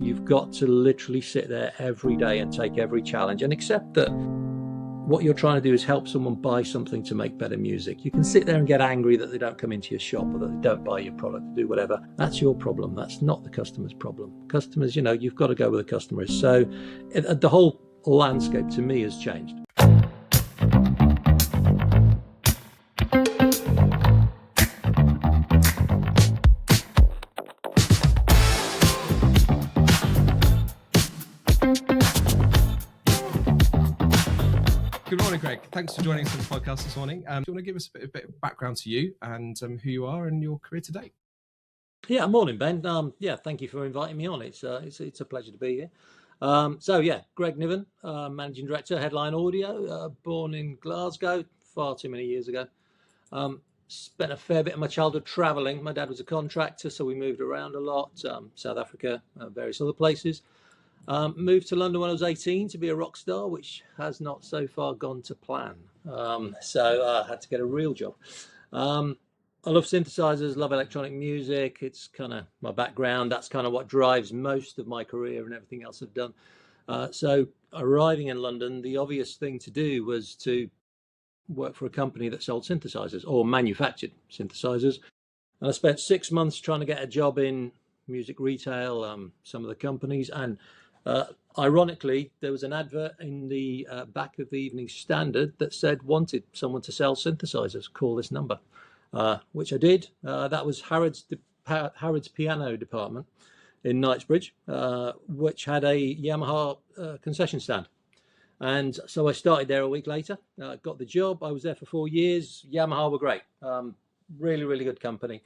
You've got to literally sit there every day and take every challenge and accept that what you're trying to do is help someone buy something to make better music. You can sit there and get angry that they don't come into your shop or that they don't buy your product, do whatever. That's your problem. That's not the customer's problem. Customers, you've got to go where the customer is. So the whole landscape to me has changed. Good morning, Greg. Thanks for joining us on the podcast this morning. Do you want to give us a bit of background to you and who you are and your career to date? Yeah, morning, Ben. Thank you for inviting me on. It's a pleasure to be here. Greg Niven, Managing Director, Headline Audio, born in Glasgow far too many years ago. Spent a fair bit of my childhood travelling. My dad was a contractor, so we moved around a lot, South Africa, various other places. Moved to London when I was 18 to be a rock star, which has not so far gone to plan. So I had to get a real job. I love synthesizers, love electronic music. It's kind of my background. That's kind of what drives most of my career and everything else I've done. So arriving in London, the obvious thing to do was to work for a company that sold synthesizers or manufactured synthesizers. And I spent 6 months trying to get a job in music retail, some of the companies. And ironically, there was an advert in the back of the Evening Standard that said, wanted someone to sell synthesizers, call this number, which I did. That was Harrods Piano Department in Knightsbridge, which had a Yamaha concession stand. And so I started there a week later, got the job. I was there for 4 years. Yamaha were great. Really, really good company.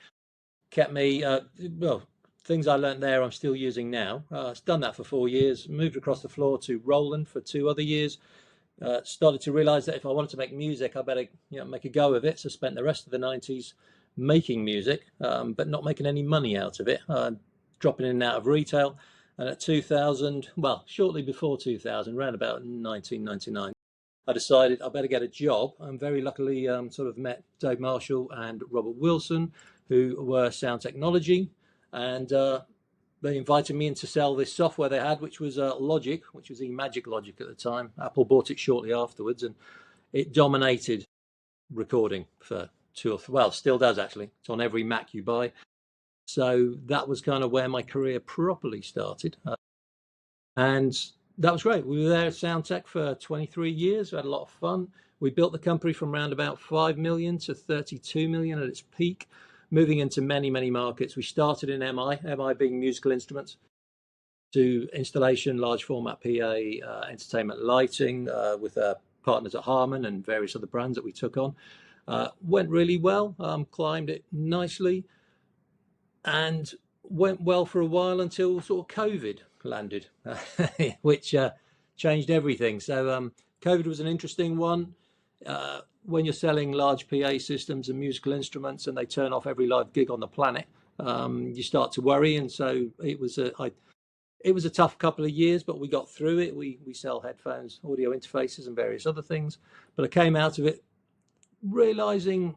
Kept me, things I learned there I'm still using now. I've done that for 4 years, moved across the floor to Roland for 2 other years. Started to realise that if I wanted to make music, I better make a go of it. So spent the rest of the 90s making music, but not making any money out of it, dropping in and out of retail. And at 2000, shortly before 2000, around about 1999, I decided I better get a job. And very luckily met Dave Marshall and Robert Wilson, who were Sound Technology. And they invited me in to sell this software they had, which was Logic, which was eMagic Logic at the time. Apple bought it shortly afterwards, and it dominated recording for still does actually. It's on every Mac you buy. So that was kind of where my career properly started. And that was great. We were there at Soundtech for 23 years. We had a lot of fun. We built the company from around about 5 million to 32 million at its peak, moving into many, many markets. We started in MI being musical instruments, to installation, large format PA, entertainment lighting with partners at Harman and various other brands that we took on. Went really well, climbed it nicely, and went well for a while until sort of COVID landed, which changed everything. So COVID was an interesting one. When you're selling large PA systems and musical instruments and they turn off every live gig on the planet, you start to worry. And so it was a tough couple of years, but we got through it. We sell headphones, audio interfaces and various other things. But I came out of it realizing,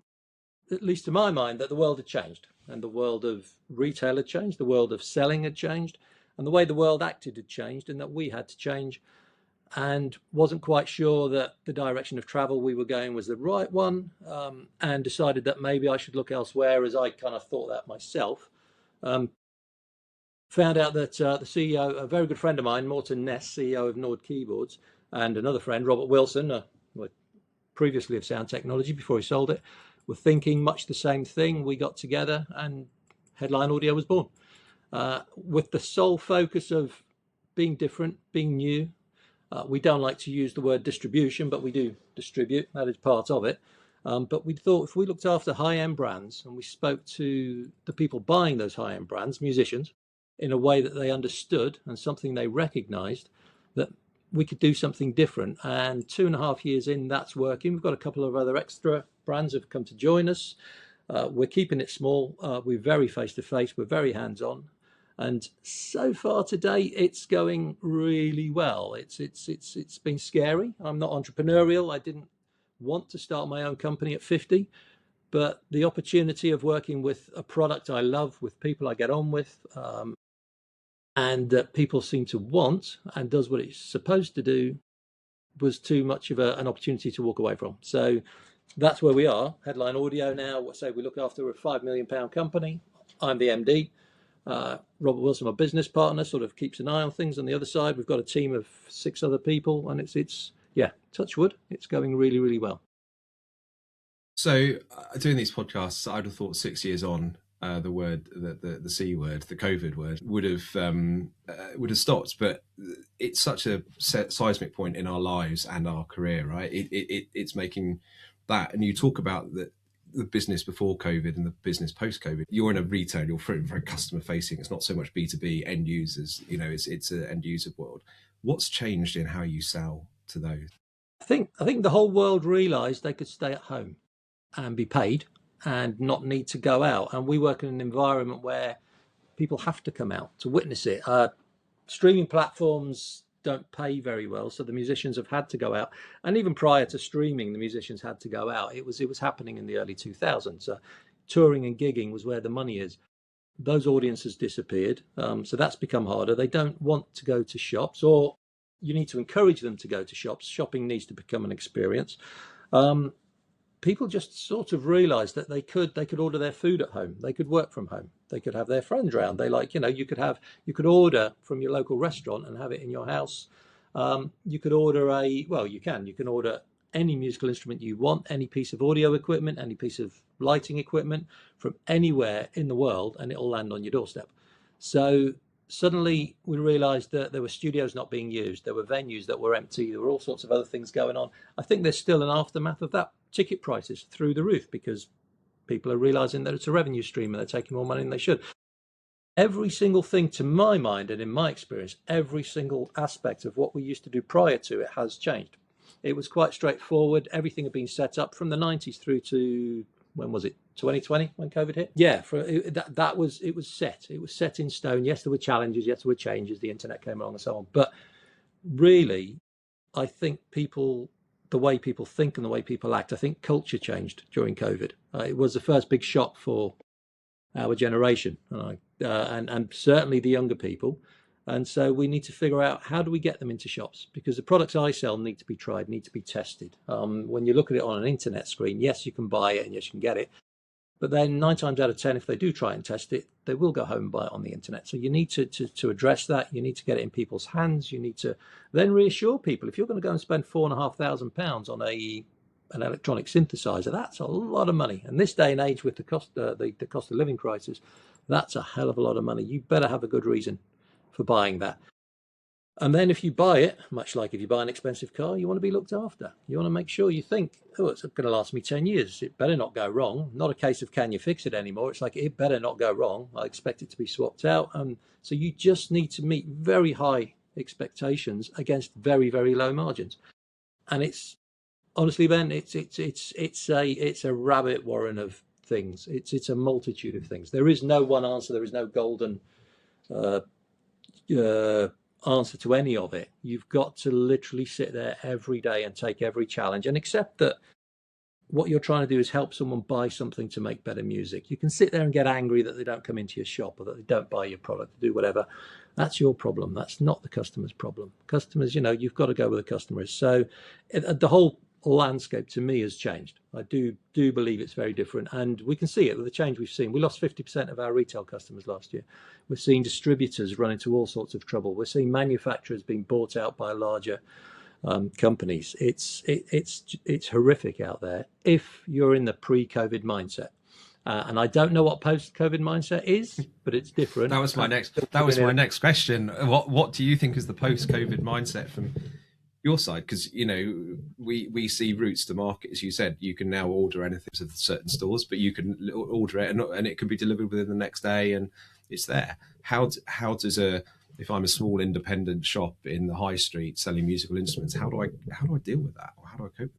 at least to my mind, that the world had changed, and the world of retail had changed, the world of selling had changed, and the way the world acted had changed, and that we had to change. And wasn't quite sure that the direction of travel we were going was the right one, and decided that maybe I should look elsewhere, as I kind of thought that myself. Found out that the CEO, a very good friend of mine, Morten Ness, CEO of Nord Keyboards, and another friend, Robert Wilson, previously of Sound Technology before he sold it, were thinking much the same thing. We got together and Headline Audio was born, with the sole focus of being different, being new. We don't like to use the word distribution, but we do distribute. That is part of it. But we thought if we looked after high-end brands and we spoke to the people buying those high-end brands, musicians, in a way that they understood and something they recognized, that we could do something different. And 2.5 years in, that's working. We've got a couple of other extra brands have come to join us. We're keeping it small. We're very face-to-face. We're very hands-on. And so far today, it's going really well. It's been scary. I'm not entrepreneurial. I didn't want to start my own company at 50, but the opportunity of working with a product I love, with people I get on with, and that people seem to want and does what it's supposed to do was too much of an opportunity to walk away from. So that's where we are. Headline Audio now. So we look after a £5 million company. I'm the MD. Robert Wilson, my business partner, sort of keeps an eye on things. On the other side, we've got a team of 6 other people, and it's touch wood, it's going really, really well. So doing these podcasts, I'd have thought 6 years on, the C word, the COVID word, would have stopped. But it's such a seismic point in our lives and our career, right? It's making that, and you talk about the business before COVID and the business post COVID. You're in a retail, you're very customer facing. It's not so much B2B end users, it's an end user world. What's changed in how you sell to those? I think the whole world realised they could stay at home and be paid and not need to go out. And we work in an environment where people have to come out to witness it. Streaming platforms don't pay very well, so the musicians have had to go out. And even prior to streaming, the musicians had to go out. It was happening in the early 2000s. Touring and gigging was where the money is. Those audiences disappeared, so that's become harder. They don't want to go to shops, or you need to encourage them to go to shops. Shopping needs to become an experience. People just sort of realised that they could order their food at home. They could work from home. They could have their friends round. You could order from your local restaurant and have it in your house. You could order you can order any musical instrument you want, any piece of audio equipment, any piece of lighting equipment from anywhere in the world, and it'll land on your doorstep. So suddenly we realised that there were studios not being used. There were venues that were empty. There were all sorts of other things going on. I think there's still an aftermath of that. Ticket prices through the roof because people are realising that it's a revenue stream and they're taking more money than they should. Every single thing, to my mind and in my experience, every single aspect of what we used to do prior to it has changed. It was quite straightforward. Everything had been set up from the 90s through to, when was it, 2020 when COVID hit? Yeah, it was set. It was set in stone. Yes, there were challenges. Yes, there were changes. The internet came along and so on. But really, I think the way people think and the way people act, I think culture changed during COVID. It was the first big shock for our generation, and certainly the younger people. And so we need to figure out, how do we get them into shops? Because the products I sell need to be tried, need to be tested. When you look at it on an internet screen, yes, you can buy it and yes, you can get it. But then 9 times out of 10, if they do try and test it, they will go home and buy it on the internet. So you need to address that. You need to get it in people's hands. You need to then reassure people. If you're going to go and spend £4,500 on an electronic synthesizer, that's a lot of money. And this day and age, with the cost of living crisis, that's a hell of a lot of money. You better have a good reason for buying that. And then if you buy it, much like if you buy an expensive car, you want to be looked after. You want to make sure, you think, oh, it's going to last me 10 years. It better not go wrong. Not a case of can you fix it anymore. It's like, it better not go wrong. I expect it to be swapped out. So you just need to meet very high expectations against very, very low margins. And it's, honestly, Ben, it's a rabbit warren of things. It's a multitude of things. There is no one answer. There is no golden answer to any of it. You've got to literally sit there every day and take every challenge and accept that what you're trying to do is help someone buy something to make better music. You can sit there and get angry that they don't come into your shop or that they don't buy your product, do whatever. That's your problem. That's not the customer's problem. Customers, you've got to go with the customers. So the whole landscape to me has changed. I do believe it's very different, and we can see it with the change we've seen. We lost 50% of our retail customers last year. We're seeing distributors run into all sorts of trouble. We're seeing manufacturers being bought out by larger companies. It's horrific out there if you're in the pre-COVID mindset. And I don't know what post-COVID mindset is, but it's different. That was my next question. What do you think is the post-COVID mindset from your side? Because we see routes to market, as you said. You can now order anything at certain stores, but you can order it and it can be delivered within the next day and it's there. How does if I'm a small independent shop in the high street selling musical instruments, how do I deal with that, or how do I cope?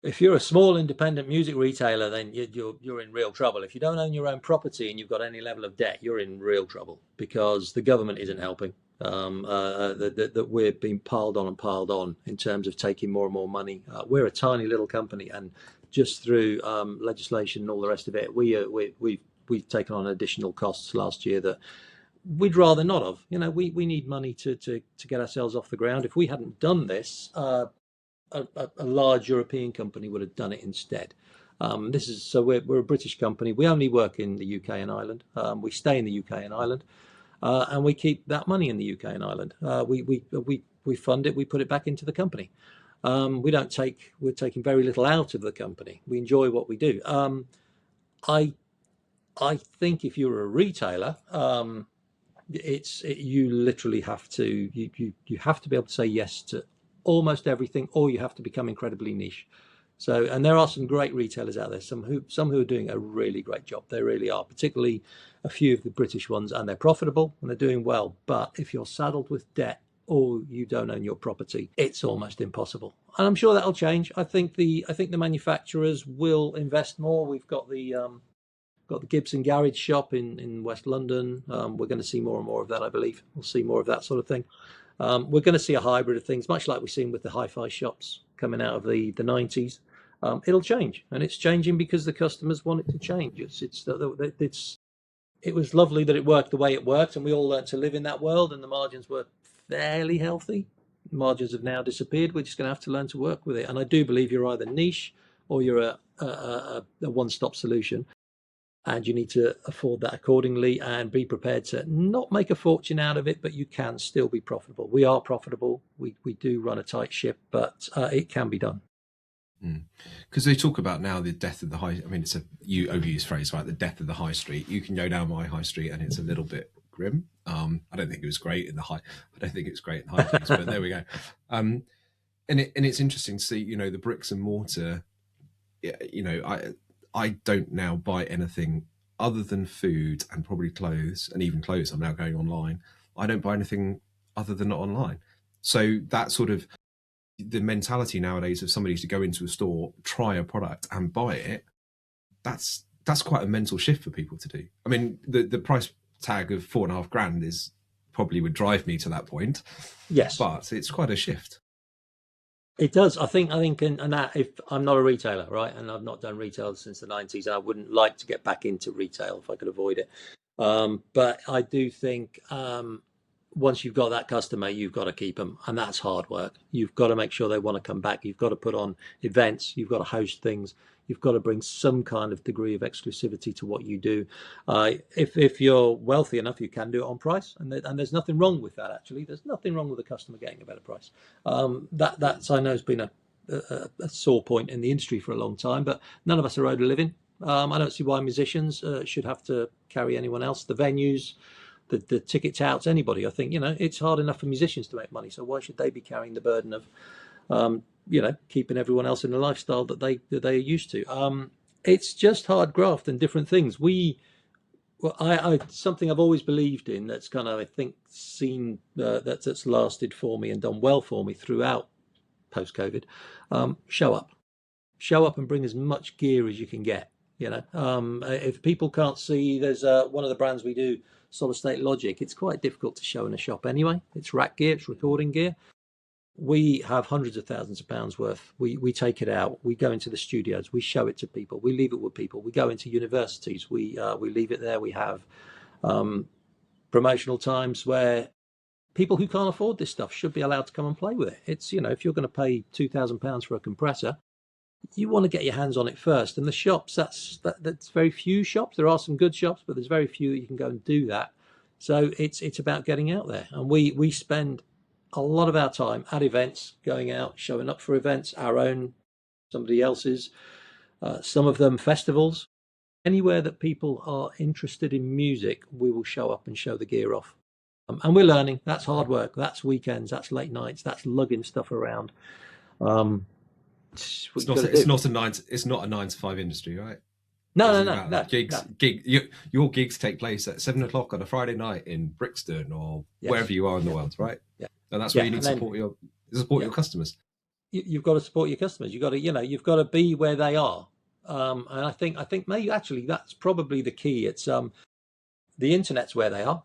If you're a small independent music retailer, then you're in real trouble. If you don't own your own property and you've got any level of debt, you're in real trouble because the government isn't helping. That we're being piled on in terms of taking more and more money. We're a tiny little company, and just through legislation and all the rest of it, we've taken on additional costs last year that we'd rather not have. We need money to get ourselves off the ground. If we hadn't done this, a large European company would have done it instead. We're a British company. We only work in the UK and Ireland. We stay in the UK and Ireland, and we keep that money in the UK and Ireland. We fund it. We put it back into the company. We're taking very little out of the company. We enjoy what we do. I I think if you're a retailer, you literally have to you have to be able to say yes to almost everything, or you have to become incredibly niche. So, and there are some great retailers out there, some who are doing a really great job. They really are, particularly a few of the British ones, and they're profitable and they're doing well. But if you're saddled with debt or you don't own your property, it's almost impossible. And I'm sure that'll change. I think the manufacturers will invest more. We've got the Gibson Garage shop in West London. We're going to see more and more of that, I believe. We'll see more of that sort of thing. We're going to see a hybrid of things, much like we've seen with the hi-fi shops coming out of the 90s. It'll change, and it's changing because the customers want it to change. It was lovely that it worked the way it worked, and we all learned to live in that world, and the margins were fairly healthy. Margins have now disappeared. We're just going to have to learn to work with it. And I do believe you're either niche or you're a one-stop solution. And you need to afford that accordingly and be prepared to not make a fortune out of it, but you can still be profitable. We are profitable. We do run a tight ship, but it can be done. Because they talk about now the death of the high. I mean, it's a overused phrase, right? The death of the high street. You can go down my high street, and it's a little bit grim. I don't think it was great in the high. I don't think it's great in high streets, but there we go. And it's interesting to see, the bricks and mortar. I don't now buy anything other than food and probably clothes, and even clothes. I'm now going online. I don't buy anything other than not online. So that sort of the mentality nowadays of somebody to go into a store, try a product and buy it, that's quite a mental shift for people to do. I mean, the price tag of $4,500 is probably would drive me to that point. Yes, but it's quite a shift. It does. I think, and that if I'm not a retailer, right, and I've not done retail since the 90s, and I wouldn't like to get back into retail if I could avoid it. But I do think once you've got that customer, you've got to keep them, and that's hard work. You've got to make sure they want to come back. You've got to put on events. You've got to host things. You've got to bring some kind of degree of exclusivity to what you do. If you're wealthy enough, you can do it on price, and there's nothing wrong with that. Actually, there's nothing wrong with a customer getting a better price. That's I know has been a sore point in the industry for a long time, but none of us are owed a living. I don't see why musicians should have to carry anyone else. The venues, the ticket touts, anybody. I think it's hard enough for musicians to make money, so why should they be carrying the burden of keeping everyone else in the lifestyle that they're used to? It's just hard graft and different things. Something I've always believed in that's kind of, I think, seen that's lasted for me and done well for me throughout post-COVID. Show up and bring as much gear as you can get. If people can't see, there's one of the brands we do, Solid State Logic. It's quite difficult to show in a shop anyway. It's rack gear, it's recording gear. We have hundreds of thousands of pounds worth. We take it out. We go into the studios. We show it to people. We leave it with people. We go into universities. We leave it there. We have promotional times where people who can't afford this stuff should be allowed to come and play with it. It's if you're going to pay £2,000 for a compressor, you want to get your hands on it first. And the shops, that's very few shops. There are some good shops, but there's very few that you can go and do that. So it's about getting out there, and we spend a lot of our time at events, going out, showing up for events, our own, somebody else's, some of them festivals. Anywhere that people are interested in music, we will show up and show the gear off. And we're learning. That's hard work. That's weekends. That's late nights. That's lugging stuff around. It's not a 9 to 5 industry, right? No. Gigs. No. Your gigs take place at 7 o'clock on a Friday night in Brixton or wherever you are in the world, right? Yeah. And that's where you need to support your customers. You've got to support your customers. You've got to be where they are. And I think maybe actually that's probably the key. It's the internet's where they are.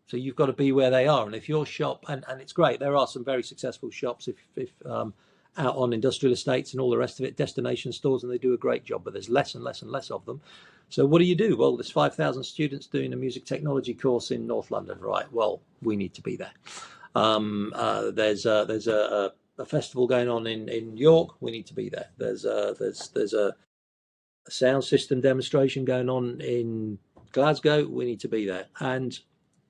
So you've got to be where they are. And if your shop, and it's great, there are some very successful shops. If out on industrial estates and all the rest of it, destination stores, and they do a great job, but there's less and less and less of them. So what do? Well, there's 5,000 students doing a music technology course in North London, right? Well, we need to be there. There's a festival going on in York. We need to be there. There's a sound system demonstration going on in Glasgow. We need to be there. And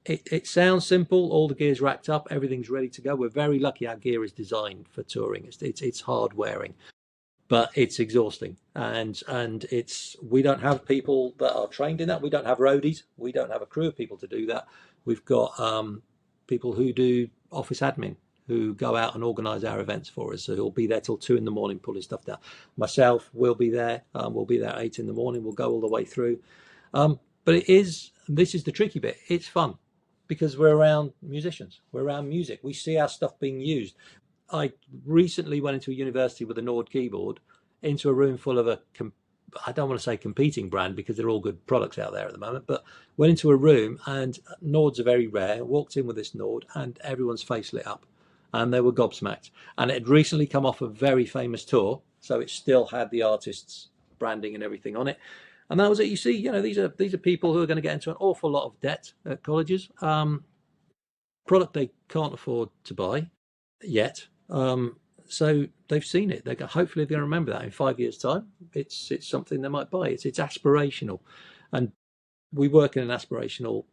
it sounds simple. All the gear's racked up. Everything's ready to go. We're very lucky our gear is designed for touring. It's hard wearing, but it's exhausting. And we don't have people that are trained in that. We don't have roadies. We don't have a crew of people to do that. We've got people who do office admin, who go out and organise our events for us. So he'll be there till 2 a.m, pulling stuff down. Myself will be there. We'll be there at 8 a.m. We'll go all the way through. But this is the tricky bit. It's fun because we're around musicians. We're around music. We see our stuff being used. I recently went into a university with a Nord keyboard, into a room full of I don't want to say competing brand because they're all good products out there at the moment, but went into a room and Nords are very rare. Walked in with this Nord and everyone's face lit up and they were gobsmacked. And it had recently come off a very famous tour, so it still had the artist's branding and everything on it. And that was it. You see, these are people who are going to get into an awful lot of debt at colleges. Product they can't afford to buy yet. So they've seen it. Hopefully they're going to remember that in 5 years' time. It's something they might buy. It's aspirational, and we work in an aspirational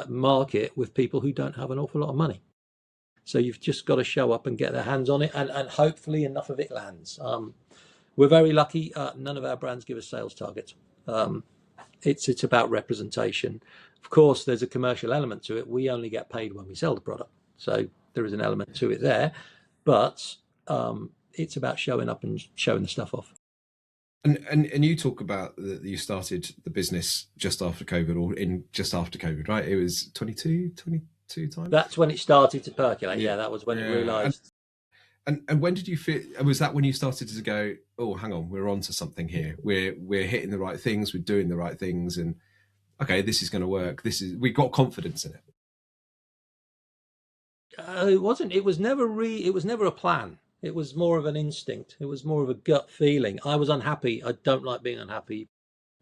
market with people who don't have an awful lot of money. So you've just got to show up and get their hands on it, and hopefully enough of it lands. We're very lucky. None of our brands give us sales targets. It's about representation. Of course, there's a commercial element to it. We only get paid when we sell the product, so there is an element to it there. But it's about showing up and showing the stuff off. And you talk about that you started the business just after COVID, or just after COVID, right? It was 22 times. That's when it started to percolate. Yeah, that was when it realised. And when did you feel? Was that when you started to go, oh, hang on, we're onto something here. We're hitting the right things. We're doing the right things, and okay, this is going to work. We got confidence in it. It wasn't. It was never a plan. It was more of an instinct. It was more of a gut feeling. I was unhappy. I don't like being unhappy.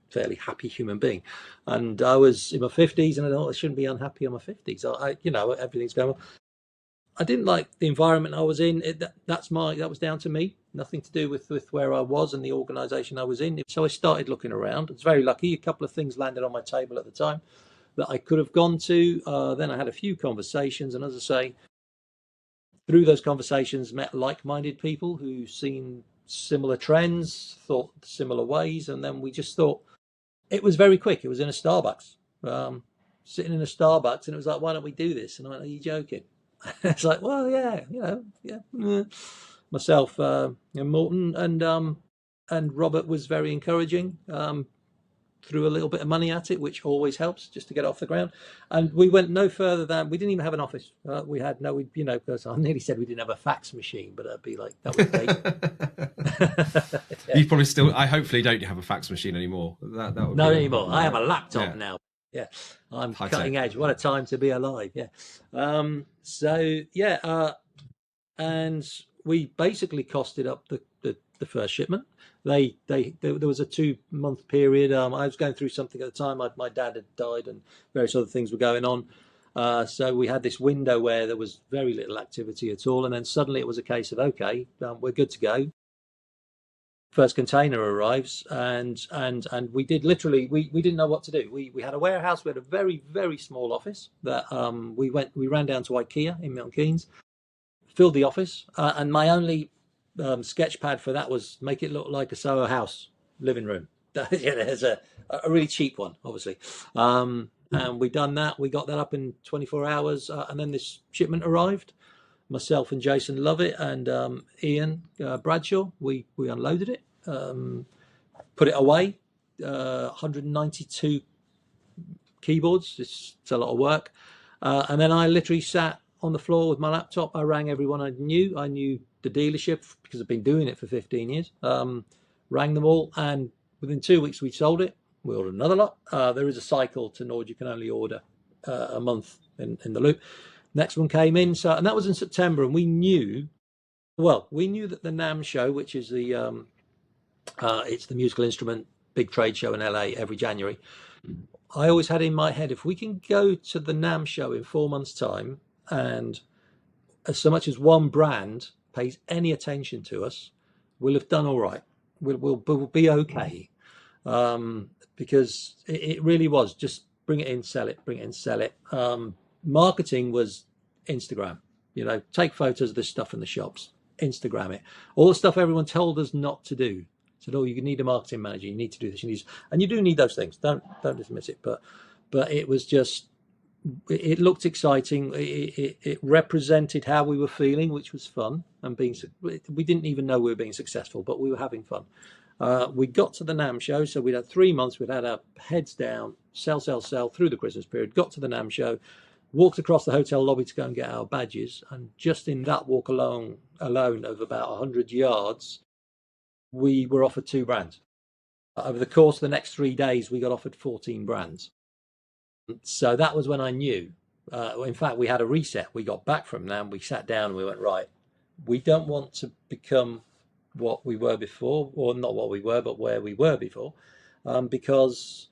Fairly happy human being, and I was in my 50s, and I thought I shouldn't be unhappy in my 50s. Everything's going well. I didn't like the environment I was in. That was down to me. Nothing to do with where I was and the organisation I was in. So I started looking around. I was very lucky. A couple of things landed on my table at the time that I could have gone to. Then I had a few conversations, and as I say, through those conversations, met like-minded people who seen similar trends, thought similar ways, and then we just thought it was very quick. It was in a Starbucks, sitting in a Starbucks, and it was like, why don't we do this? And I went, are you joking? It's like, well, yeah. Myself, Morton and Robert was very encouraging. Threw a little bit of money at it, which always helps just to get it off the ground. And we went no further than, we didn't even have an office. Because I nearly said we didn't have a fax machine, but that'd be like, that would yeah. You probably still, I hopefully don't have a fax machine anymore. That would not anymore. I have a laptop now. Yeah, I'm high cutting edge. What a time to be alive. Yeah. And we basically costed up the first shipment. There was a 2-month period. I was going through something at the time. My dad had died and various other things were going on. So we had this window where there was very little activity at all. And then suddenly it was a case of, okay, we're good to go. First container arrives, and we did literally, we didn't know what to do. We had a warehouse. We had a very, very small office that we ran down to IKEA in Milton Keynes, filled the office, and my only sketch pad for that was make it look like a Soho House living room. There's a really cheap one, obviously. And we done that. We got that up in 24 hours, and then this shipment arrived. Myself and Jason Lovett and Ian Bradshaw, we unloaded it, put it away. 192 keyboards. It's a lot of work. And then I literally sat on the floor with my laptop. I rang everyone I knew. I knew the dealership because I've been doing it for 15 years. Rang them all, and within 2 weeks we sold it. We ordered another lot. There is a cycle to Nord. You can only order a month in the loop. Next one came in, and that was in September, and we knew Well, we knew that the NAMM show, which is it's the musical instrument big trade show in LA every January. I always had in my head, if we can go to the NAMM show in 4 months' time, and as so much as one brand pays any attention to us, we'll have done all right. We'll be okay. Because it really was just bring it in, sell it, bring it in, sell it. Marketing was Instagram. Take photos of this stuff in the shops, Instagram it. All the stuff everyone told us not to do. Said, oh, you need a marketing manager. You need to do this. And you do need those things. Don't dismiss it. But it was just, it looked exciting. It represented how we were feeling, which was fun. And we didn't even know we were being successful, but we were having fun. We got to the NAMM show, so we'd had 3 months, we'd had our heads down, sell through the Christmas period, got to the NAMM show, walked across the hotel lobby to go and get our badges, and just in that walk alone of about 100 yards, we were offered 2 brands. Over the course of the next 3 days, we got offered 14 brands. So that was when I knew. In fact, we had a reset. We got back from NAMM, we sat down and we went, right, we don't want to become what we were before, or not what we were, but where we were before, because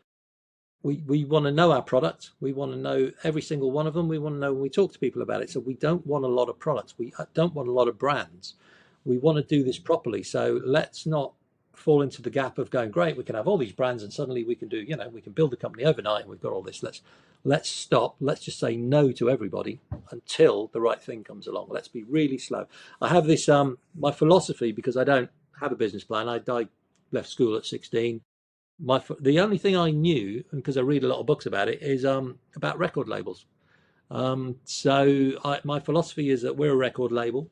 we want to know our product. We want to know every single one of them. We want to know when we talk to people about it. So we don't want a lot of products. We don't want a lot of brands. We want to do this properly. So let's not fall into the gap of going, great, we can have all these brands and suddenly we can do, we can build a company overnight and we've got all this. Let's stop. Let's just say no to everybody until the right thing comes along. Let's be really slow. I have this, my philosophy, because I don't have a business plan. I left school at 16. The only thing I knew, because I read a lot of books about it, is about record labels. My philosophy is that we're a record label.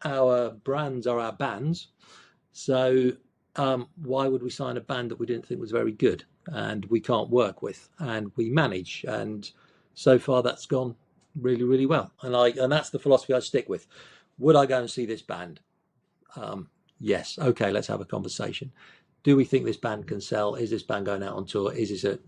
Our brands are our bands. So why would we sign a band that we didn't think was very good and we can't work with and we manage? And so far that's gone really, really well. And that's the philosophy I stick with. Would I go and see this band? Yes. Okay, let's have a conversation. Do we think this band can sell? Is this band going out on tour? Is this a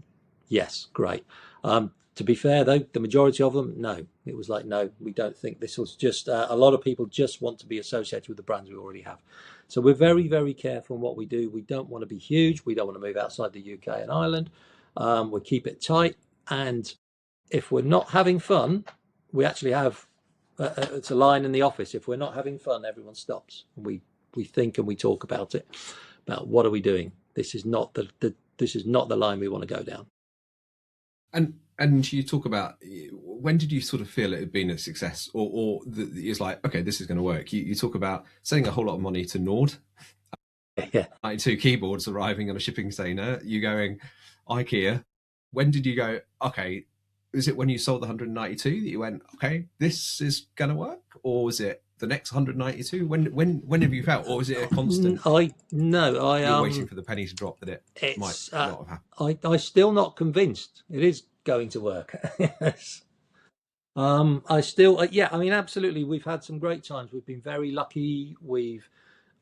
yes? Great. To be fair, though, the majority of them, no. It was like, no, we don't think this was just, a lot of people just want to be associated with the brands we already have. So we're very, very careful in what we do. We don't want to be huge. We don't want to move outside the UK and Ireland. We keep it tight. And if we're not having fun, we actually have, it's a line in the office. If we're not having fun, everyone stops. We think and we talk about it, about what are we doing? This is not this is not the line we want to go down. And you talk about, when did you sort of feel it had been a success, or it's like, okay, this is going to work? You talk about sending a whole lot of money to Nord, Yeah. 92 keyboards arriving on a shipping container. You going IKEA. When did you go, okay? Is it when you sold the 192 that you went, okay, this is going to work, or was it the next 192? When have you felt, or was it a constant? You're waiting for the penny to drop that it might not have happened. I'm still not convinced it is going to work. Yes. I still, yeah, I mean, absolutely. We've had some great times. We've been very lucky. We've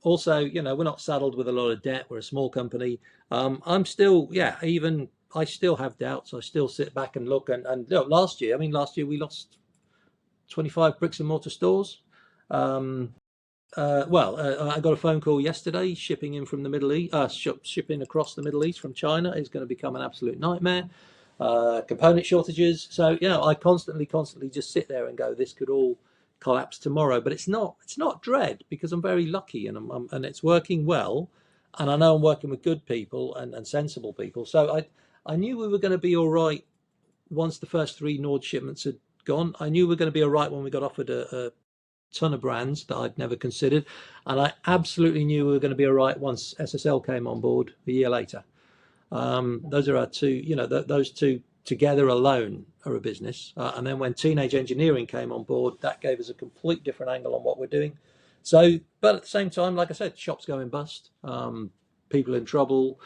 also, we're not saddled with a lot of debt. We're a small company. I'm still, yeah, even I still have doubts. I still sit back and look. And last year we lost 25 bricks and mortar stores. I got a phone call yesterday. Shipping in from the Middle East, shipping across the Middle East from China is going to become an absolute nightmare. Component shortages. So I constantly just sit there and go, this could all collapse tomorrow. But it's not dread, because I'm very lucky and it's working well, and I know I'm working with good people and sensible people. So I knew we were going to be all right once the first 3 Nord shipments had gone. I knew we were going to be all right when we got offered a ton of brands that I'd never considered, and I absolutely knew we were going to be all right once SSL came on board a year later. Those are our two, those two together alone are a business. And then when Teenage Engineering came on board, that gave us a complete different angle on what we're doing. So, but at the same time, like I said, shops going bust, people in trouble,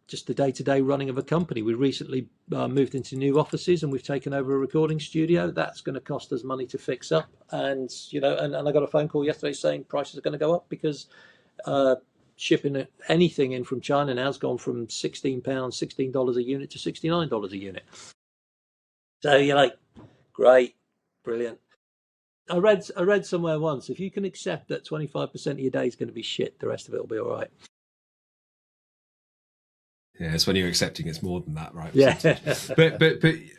just the day-to-day running of a company. We recently moved into new offices and we've taken over a recording studio. That's going to cost us money to fix up. And, and I got a phone call yesterday saying prices are going to go up because shipping anything in from China now has gone from $16 a unit to $69 a unit. So you're like, great, brilliant. I read somewhere once, if you can accept that 25% of your day is going to be shit, the rest of it will be all right. Yeah, it's when you're accepting it's more than that, right? Yeah. but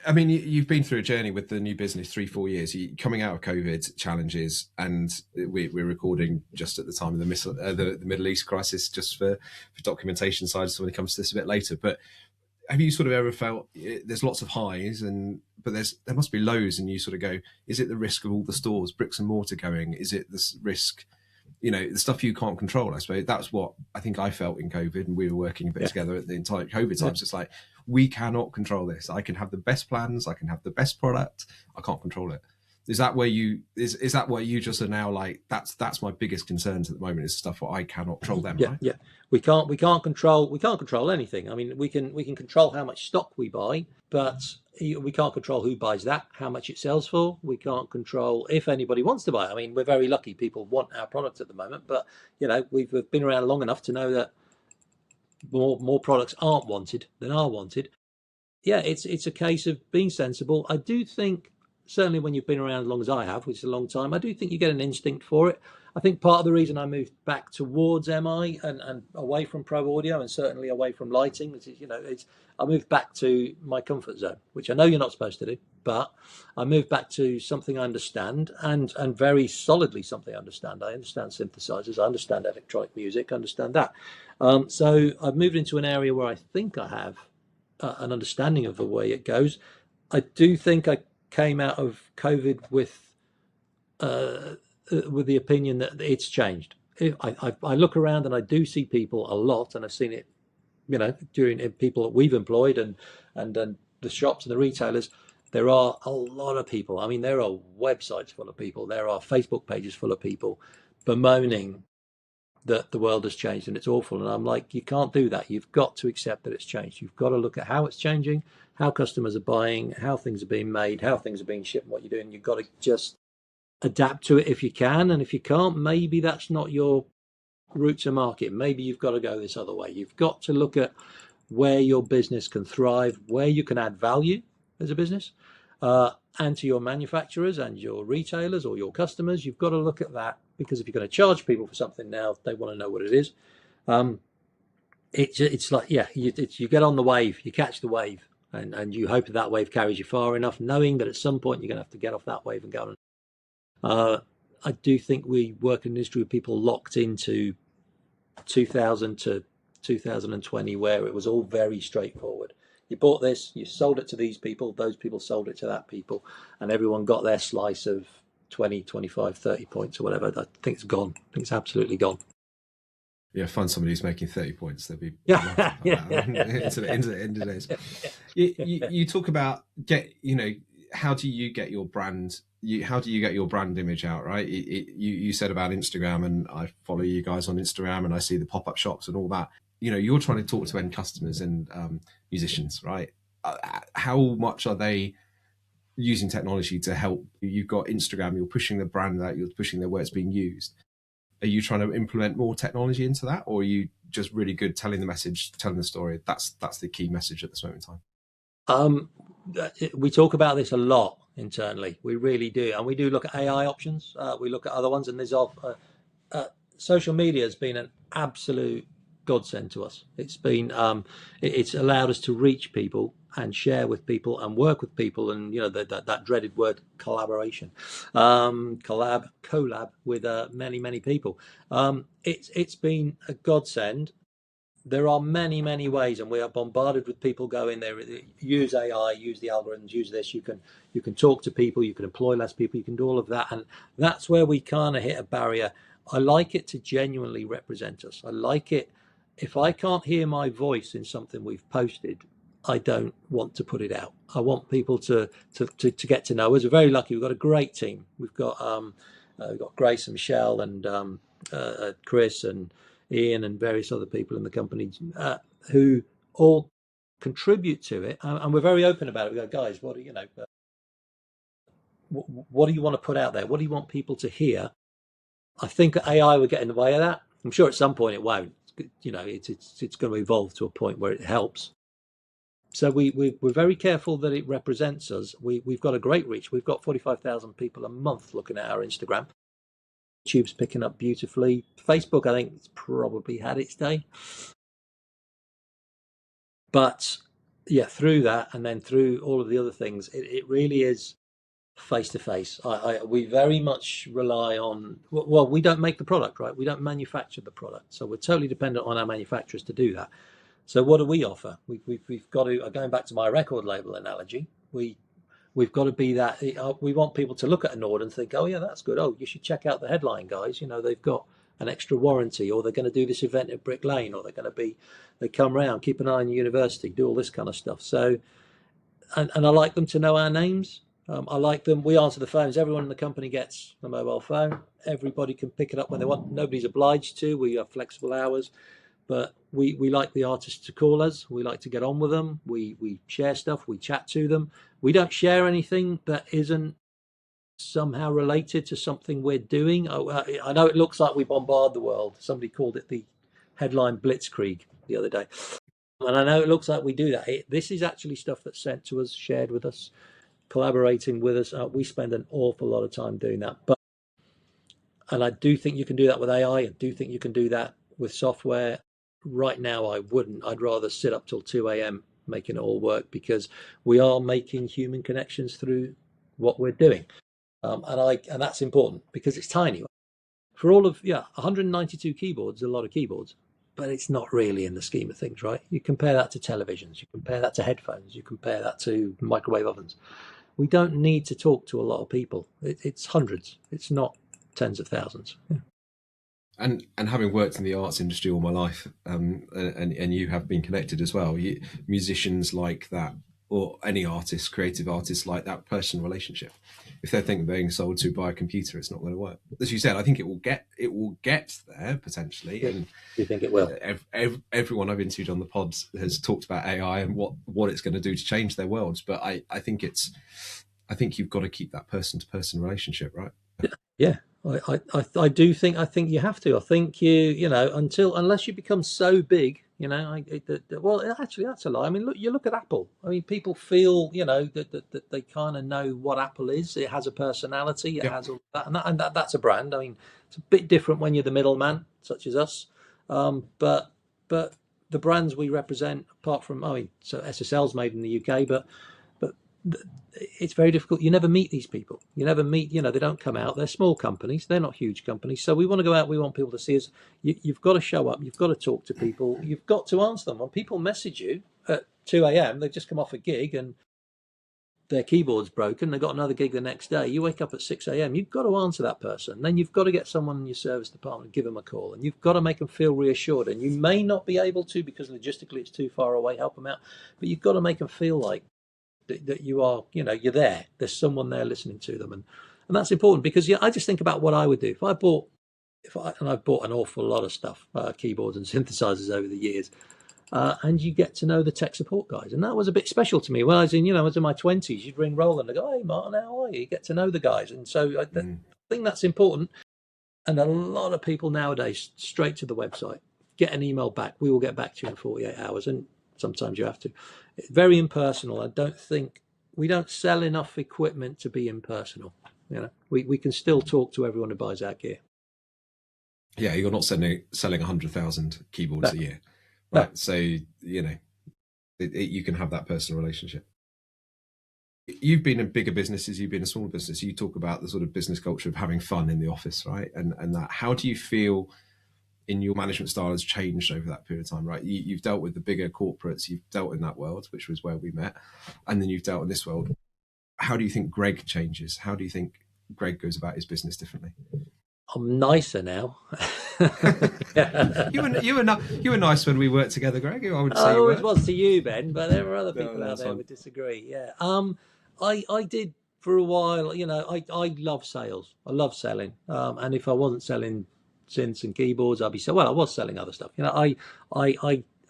I mean, you've been through a journey with the new business 3-4 years. You coming out of COVID challenges, and we're recording just at the time of the Middle East crisis, just for documentation side. So when it comes to this a bit later, but have you sort of ever felt there's lots of highs but there must be lows, and you sort of go, is it the risk of all the stores, bricks and mortar going? Is it this risk? The stuff you can't control, I suppose. That's what I think I felt in COVID, and we were working a bit together at the entire COVID times. It's like, we cannot control this. I can have the best plans, I can have the best product, I can't control it. Is that where you just are now like, that's my biggest concerns at the moment, is stuff where I cannot control them, right? Yeah. We can't control anything. I mean, we can control how much stock we buy, but we can't control who buys that, how much it sells for. We can't control if anybody wants to buy it. I mean, we're very lucky people want our product at the moment, but we've been around long enough to know that more products aren't wanted than are wanted. Yeah, it's a case of being sensible. I do think, certainly when you've been around as long as I have, which is a long time, I do think you get an instinct for it. I think part of the reason I moved back towards MI and away from pro audio, and certainly away from lighting, I moved back to my comfort zone, which I know you're not supposed to do, but I moved back to something I understand, and very solidly something I understand. I understand synthesizers, I understand electronic music, I understand that. So I've moved into an area where I think I have an understanding of the way it goes. I do think I came out of COVID with the opinion that it's changed. I look around and I do see people a lot, and I've seen it, during people that we've employed and the shops and the retailers. There are a lot of people. I mean, there are websites full of people. There are Facebook pages full of people bemoaning that the world has changed and it's awful. And I'm like, you can't do that. You've got to accept that it's changed. You've got to look at how it's changing, how customers are buying, how things are being made, how things are being shipped, and what you're doing. You've got to just adapt to it if you can. And if you can't, maybe that's not your route to market. Maybe you've got to go this other way. You've got to look at where your business can thrive, where you can add value as a business, and to your manufacturers and your retailers or your customers. You've got to look at that, because if you're going to charge people for something now, they want to know what it is. It's like, you get on the wave, you catch the wave, and you hope that wave carries you far enough, knowing that at some point you're going to have to get off that wave and go on. I do think we work in an industry with people locked into 2000 to 2020, where it was all very straightforward. You bought this, you sold it to these people, those people sold it to that people, and everyone got their slice of 20, 25, 30 points or whatever. I think it's gone. I think it's absolutely gone. Yeah, find somebody who's making 30 points. They'll be Yeah. into the end of the days. You talk about how do you get your brand? How do you get your brand image out? Right? You said about Instagram, and I follow you guys on Instagram, and I see the pop-up shops and all that. You're trying to talk to end customers and musicians, right? How much are they using technology to help? You've got Instagram, you're pushing the brand out, you're pushing the way it's being used. Are you trying to implement more technology into that, or are you just really good telling the message, telling the story? That's the key message at this moment in time. We talk about this a lot internally. We really do, and we do look at AI options. We look at other ones, and there's social media has been an absolute godsend to us. It's been it's allowed us to reach people and share with people and work with people, and that dreaded word collaboration, collab with many people. It's been a godsend. There are many ways, and we are bombarded with people going there. Use AI, use the algorithms, use this. You can talk to people, you can employ less people, you can do all of that, and that's where we kind of hit a barrier. I like it to genuinely represent us. I like it. If I can't hear my voice in something we've posted, I don't want to put it out. I want people to get to know us. We're very lucky. We've got a great team. We've got Grace and Michelle and Chris and Ian and various other people in the company who all contribute to it, and we're very open about it. We go, guys, what do you want to put out there? What do you want people to hear? I think AI will get in the way of that. I'm sure at some point it won't. It's going to evolve to a point where it helps. So we're very careful that it represents us. We've got a great reach. We've got 45,000 people a month looking at our Instagram. YouTube's picking up beautifully. Facebook, I think, it's probably had its day. But yeah, through that and then through all of the other things, it really is face to face. We very much rely on, well, we don't make the product, right? We don't manufacture the product. So we're totally dependent on our manufacturers to do that. So what do we offer? We've got to, going back to my record label analogy, we've got to be that. We want people to look at a Nord and think, oh yeah, that's good. Oh, you should check out the headline guys. You know, they've got an extra warranty, or they're going to do this event at Brick Lane, or they come round, keep an eye on the university, do all this kind of stuff. So, and I like them to know our names. I like them. We answer the phones. Everyone in the company gets a mobile phone. Everybody can pick it up when they want. Nobody's obliged to. We have flexible hours. But we like the artists to call us. We like to get on with them. We share stuff. We chat to them. We don't share anything that isn't somehow related to something we're doing. I know it looks like we bombard the world. Somebody called it the headline blitzkrieg the other day. And I know it looks like we do that. This is actually stuff that's sent to us, shared with us, collaborating with us. We spend an awful lot of time doing that. And I do think you can do that with AI. I do think you can do that with software. Right now, I wouldn't. I'd rather sit up till 2 a.m. making it all work, because we are making human connections through what we're doing. And that's important because it's tiny. For all of 192 keyboards, a lot of keyboards, but it's not really in the scheme of things, right? You compare that to televisions, you compare that to headphones, you compare that to microwave ovens. We don't need to talk to a lot of people. It's hundreds. It's not tens of thousands. Yeah. And having worked in the arts industry all my life, and you have been connected as well, musicians like that, or any artist, creative artists, like that personal relationship. If they think they're being sold to by a computer, it's not going to work. As you said, I think it will get there potentially. And do you think it will? Everyone I've interviewed on the pods has talked about AI and what it's going to do to change their worlds. But I think you've got to keep that person to person relationship, right? Yeah. I do think you have to. I think unless you become so big, well, actually that's a lie. I mean, look at Apple. I mean, people feel that they kind of know what Apple is. It has a personality. It has all that, and that's a brand. I mean, it's a bit different when you're the middleman, such as us. But the brands we represent, apart from, so SSL's made in the UK, but it's very difficult. You never meet these people. You never meet, they don't come out. They're small companies. They're not huge companies. So we want to go out. We want people to see us. You've got to show up. You've got to talk to people. You've got to answer them. When people message you at 2 a.m., they've just come off a gig and their keyboard's broken. They've got another gig the next day. You wake up at 6 a.m. You've got to answer that person. Then you've got to get someone in your service department, give them a call. And you've got to make them feel reassured. And you may not be able to, because logistically it's too far away, help them out. But you've got to make them feel like that you are, you're there. There's someone there listening to them, and that's important, because I just think about what I would do if I've bought an awful lot of stuff, keyboards and synthesizers over the years, and you get to know the tech support guys, and that was a bit special to me. When I was in my 20s, you'd ring Roland and go, "Hey Martin, how are you?" You get to know the guys, and so I think that's important. And a lot of people nowadays, straight to the website, get an email back. We will get back to you in 48 hours, and sometimes you have to. It's very impersonal. I don't think we don't sell enough equipment to be impersonal. We can still talk to everyone who buys our gear. Yeah, you're not selling 100,000 keyboards a year, right? No. So you can have that personal relationship. You've been in bigger businesses. You've been in smaller businesses. You talk about the sort of business culture of having fun in the office, right? And that. How do you feel in your management style has changed over that period of time, right? You've dealt with the bigger corporates, you've dealt in that world, which was where we met, and then you've dealt in this world. How do you think Greg changes? How do you think Greg goes about his business differently? I'm nicer now. You were nice when we worked together, Greg. I would say I always was to you, Ben, but there were other people out there who would disagree. Yeah. I did for a while. I love sales. I love selling. And if I wasn't selling synths and keyboards, I'd be I was selling other stuff. I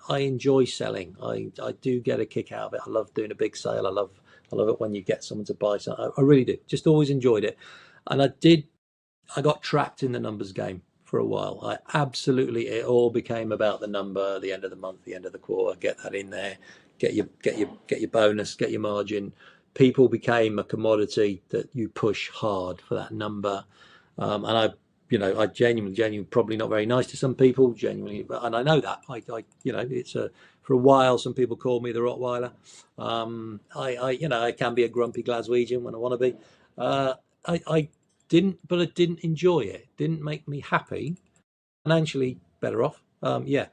enjoy selling. I do get a kick out of it. I love doing a big sale. I love it when you get someone to buy something. I really do. Just always enjoyed it. And I got trapped in the numbers game for a while. It all became about the number, the end of the month, the end of the quarter, get that in there, get your bonus, get your margin. People became a commodity that you push hard for that number. And I genuinely, probably not very nice to some people, genuinely, and I know that. It's for a while, some people call me the Rottweiler. I can be a grumpy Glaswegian when I want to be. I didn't, but I didn't enjoy it. Didn't make me happy. Financially better off. Yeah,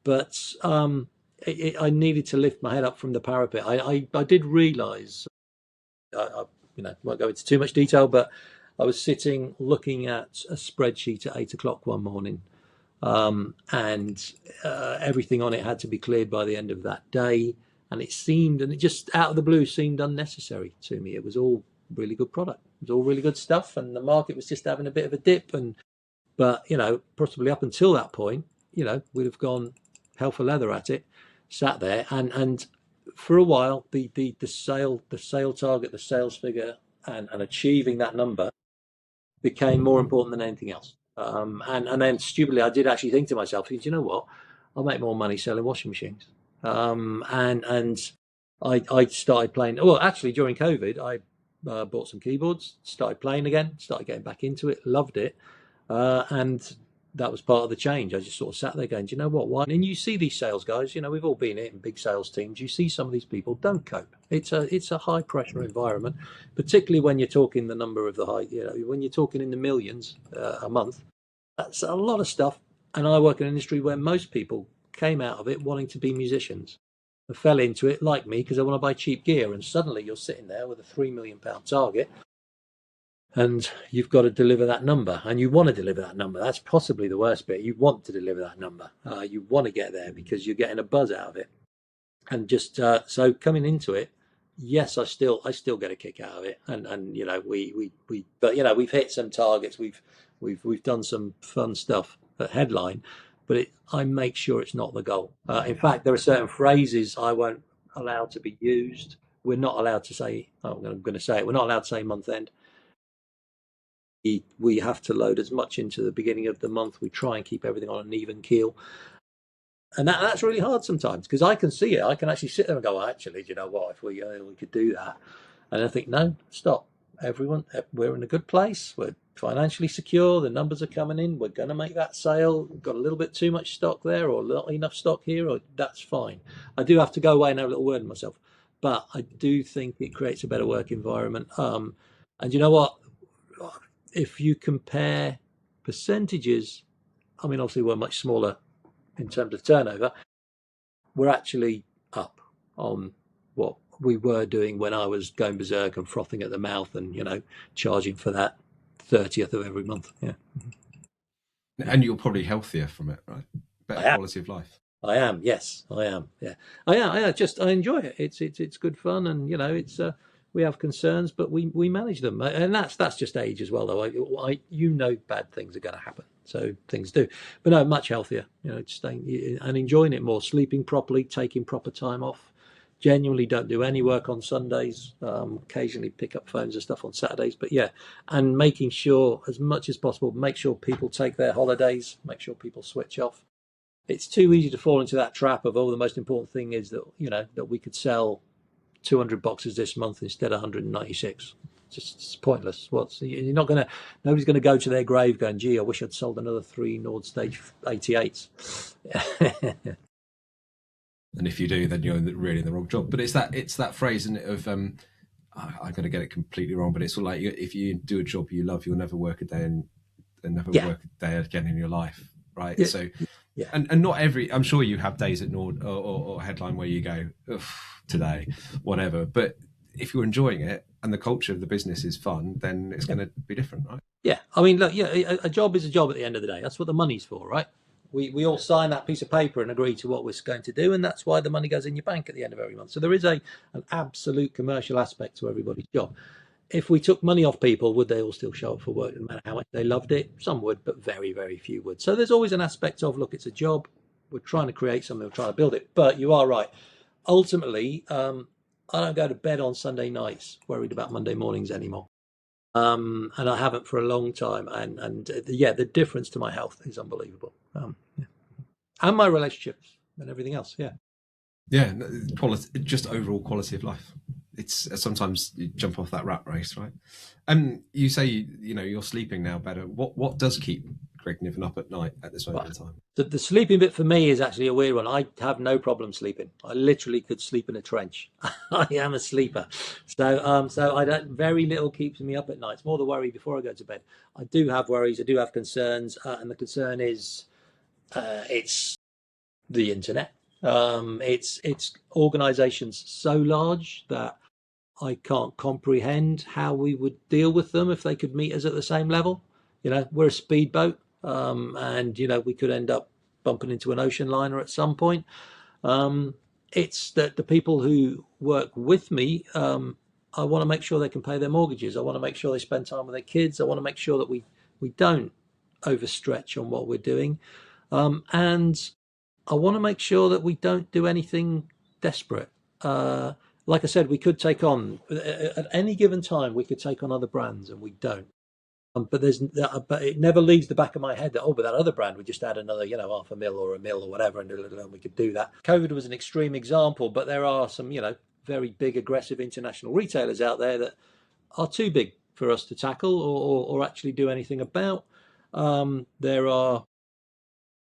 but I needed to lift my head up from the parapet. I did realise, won't go into too much detail, but I was sitting looking at a spreadsheet at 8 o'clock one morning, and everything on it had to be cleared by the end of that day. And it just out of the blue seemed unnecessary to me. It was all really good product. It was all really good stuff, and the market was just having a bit of a dip. But possibly up until that point, we'd have gone hell for leather at it, sat there, and for a while, the sale target, the sales figure, and achieving that number became more important than anything else. And then stupidly, I did actually think to myself, you know what? I'll make more money selling washing machines. And I started playing. Well, actually, during COVID, I bought some keyboards, started playing again, started getting back into it, loved it, and that was part of the change. I just sort of sat there going, do you know what? Why? And you see these sales guys, we've all been in big sales teams. You see some of these people don't cope. It's a high pressure environment, particularly when you're talking the number of the high, when you're talking in the millions a month. That's a lot of stuff. And I work in an industry where most people came out of it wanting to be musicians. They fell into it like me because they want to buy cheap gear. And suddenly you're sitting there with a £3 million target, and you've got to deliver that number, and you want to deliver that number. That's possibly the worst bit. You want to deliver that number. You want to get there because you're getting a buzz out of it. And just so coming into it, yes, I still get a kick out of it. And but we've hit some targets. We've done some fun stuff at headline, but I make sure it's not the goal. In fact, there are certain phrases I won't allow to be used. We're not allowed to say. I'm going to say it. We're not allowed to say month end. We have to load as much into the beginning of the month. We try and keep everything on an even keel. And that's really hard sometimes because I can see it. I can actually sit there and go, well, actually, do you know what? If we could do that. And I think, no, stop. Everyone, we're in a good place. We're financially secure. The numbers are coming in. We're going to make that sale. We've got a little bit too much stock there or not enough stock here, or that's fine. I do have to go away and have a little word with myself. But I do think it creates a better work environment. And you know what? If you compare percentages, I mean, obviously we're much smaller in terms of turnover. We're actually up on what we were doing when I was going berserk and frothing at the mouth and, charging for that 30th of every month. Yeah. And you're probably healthier from it, right? Better quality of life. I am. Yes, I am. Yeah. I enjoy it. It's good fun, and it's we have concerns, but we manage them, and that's just age as well. Though bad things are going to happen, so things do. But no, much healthier. Staying and enjoying it more, sleeping properly, taking proper time off. Genuinely don't do any work on Sundays. Occasionally pick up phones and stuff on Saturdays, but yeah, and making sure as much as possible, make sure people take their holidays, make sure people switch off. It's too easy to fall into that trap of, the most important thing is that that we could sell 200 boxes this month instead of 196. It's pointless. Nobody's going to go to their grave going, gee, I wish I'd sold another 3 Nord Stage 88s. And if you do, then you're really in the wrong job. But it's that phrase, isn't it, of I'm going to get it completely wrong, but it's all like, if you do a job you love, you'll never work a day and never work a day again in your life, right? Yeah. So, yeah. And not every, I'm sure you have days at Nord or Headline where you go, today, whatever. But if you're enjoying it and the culture of the business is fun, then it's going to be different, right? Yeah. I mean, look, a job is a job at the end of the day. That's what the money's for, right? We all sign that piece of paper and agree to what we're going to do, and that's why the money goes in your bank at the end of every month. So there is an absolute commercial aspect to everybody's job. If we took money off people, would they all still show up for work no matter how much they loved it? Some would, but very, very few would. So there's always an aspect of, look, it's a job. We're trying to create something. We're trying to build it. But you are right. Ultimately, I don't go to bed on Sunday nights worried about Monday mornings anymore. And I haven't for a long time. And the difference to my health is unbelievable. And my relationships and everything else. Yeah. Yeah, quality, just overall quality of life. It's sometimes you jump off that rat race, right? And you say you're sleeping now better. What does keep Greg Niven up at night at this moment Right. in time? The sleeping bit for me is actually a weird one. I have no problem sleeping. I literally could sleep in a trench. I am a sleeper. So I don't, very little keeps me up at night. It's more the worry before I go to bed. I do have worries. I do have concerns. And the concern is, it's the internet. It's organizations so large that I can't comprehend how we would deal with them if they could meet us at the same level. We're a speedboat, and we could end up bumping into an ocean liner at some point. Um, it's that the people who work with me, I want to make sure they can pay their mortgages. I want to make sure they spend time with their kids. I want to make sure that we don't overstretch on what we're doing, and I want to make sure that we don't do anything desperate. Uh, like I said, we could take on at any given time. We could take on other brands, and we don't. But it never leaves the back of my head that but that other brand we just add another 500,000 or a mil or whatever, and we could do that. COVID was an extreme example, but there are some very big aggressive international retailers out there that are too big for us to tackle or actually do anything about. There are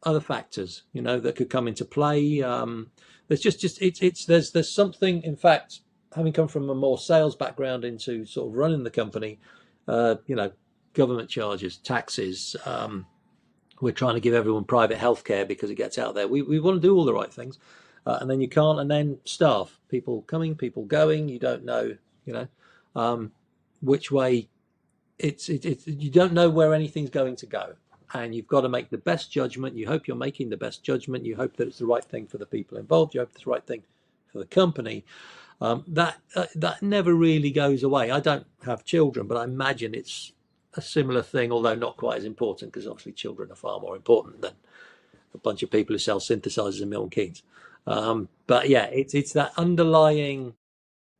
other factors, that could come into play. There's just there's something. In fact, having come from a more sales background into sort of running the company, uh, you know, government charges, taxes. We're trying to give everyone private healthcare because it gets out there. We want to do all the right things, and then you can't. And then staff, people coming, people going. You don't know, you know, which way it's you don't know where anything's going to go, and you've got to make the best judgment. You hope you're making the best judgment. You hope that it's the right thing for the people involved. You hope it's the right thing for the company. That never really goes away. I don't have children, but I imagine it's a similar thing, although not quite as important, because obviously children are far more important than a bunch of people who sell synthesizers and Milton Keynes. But yeah, it's that underlying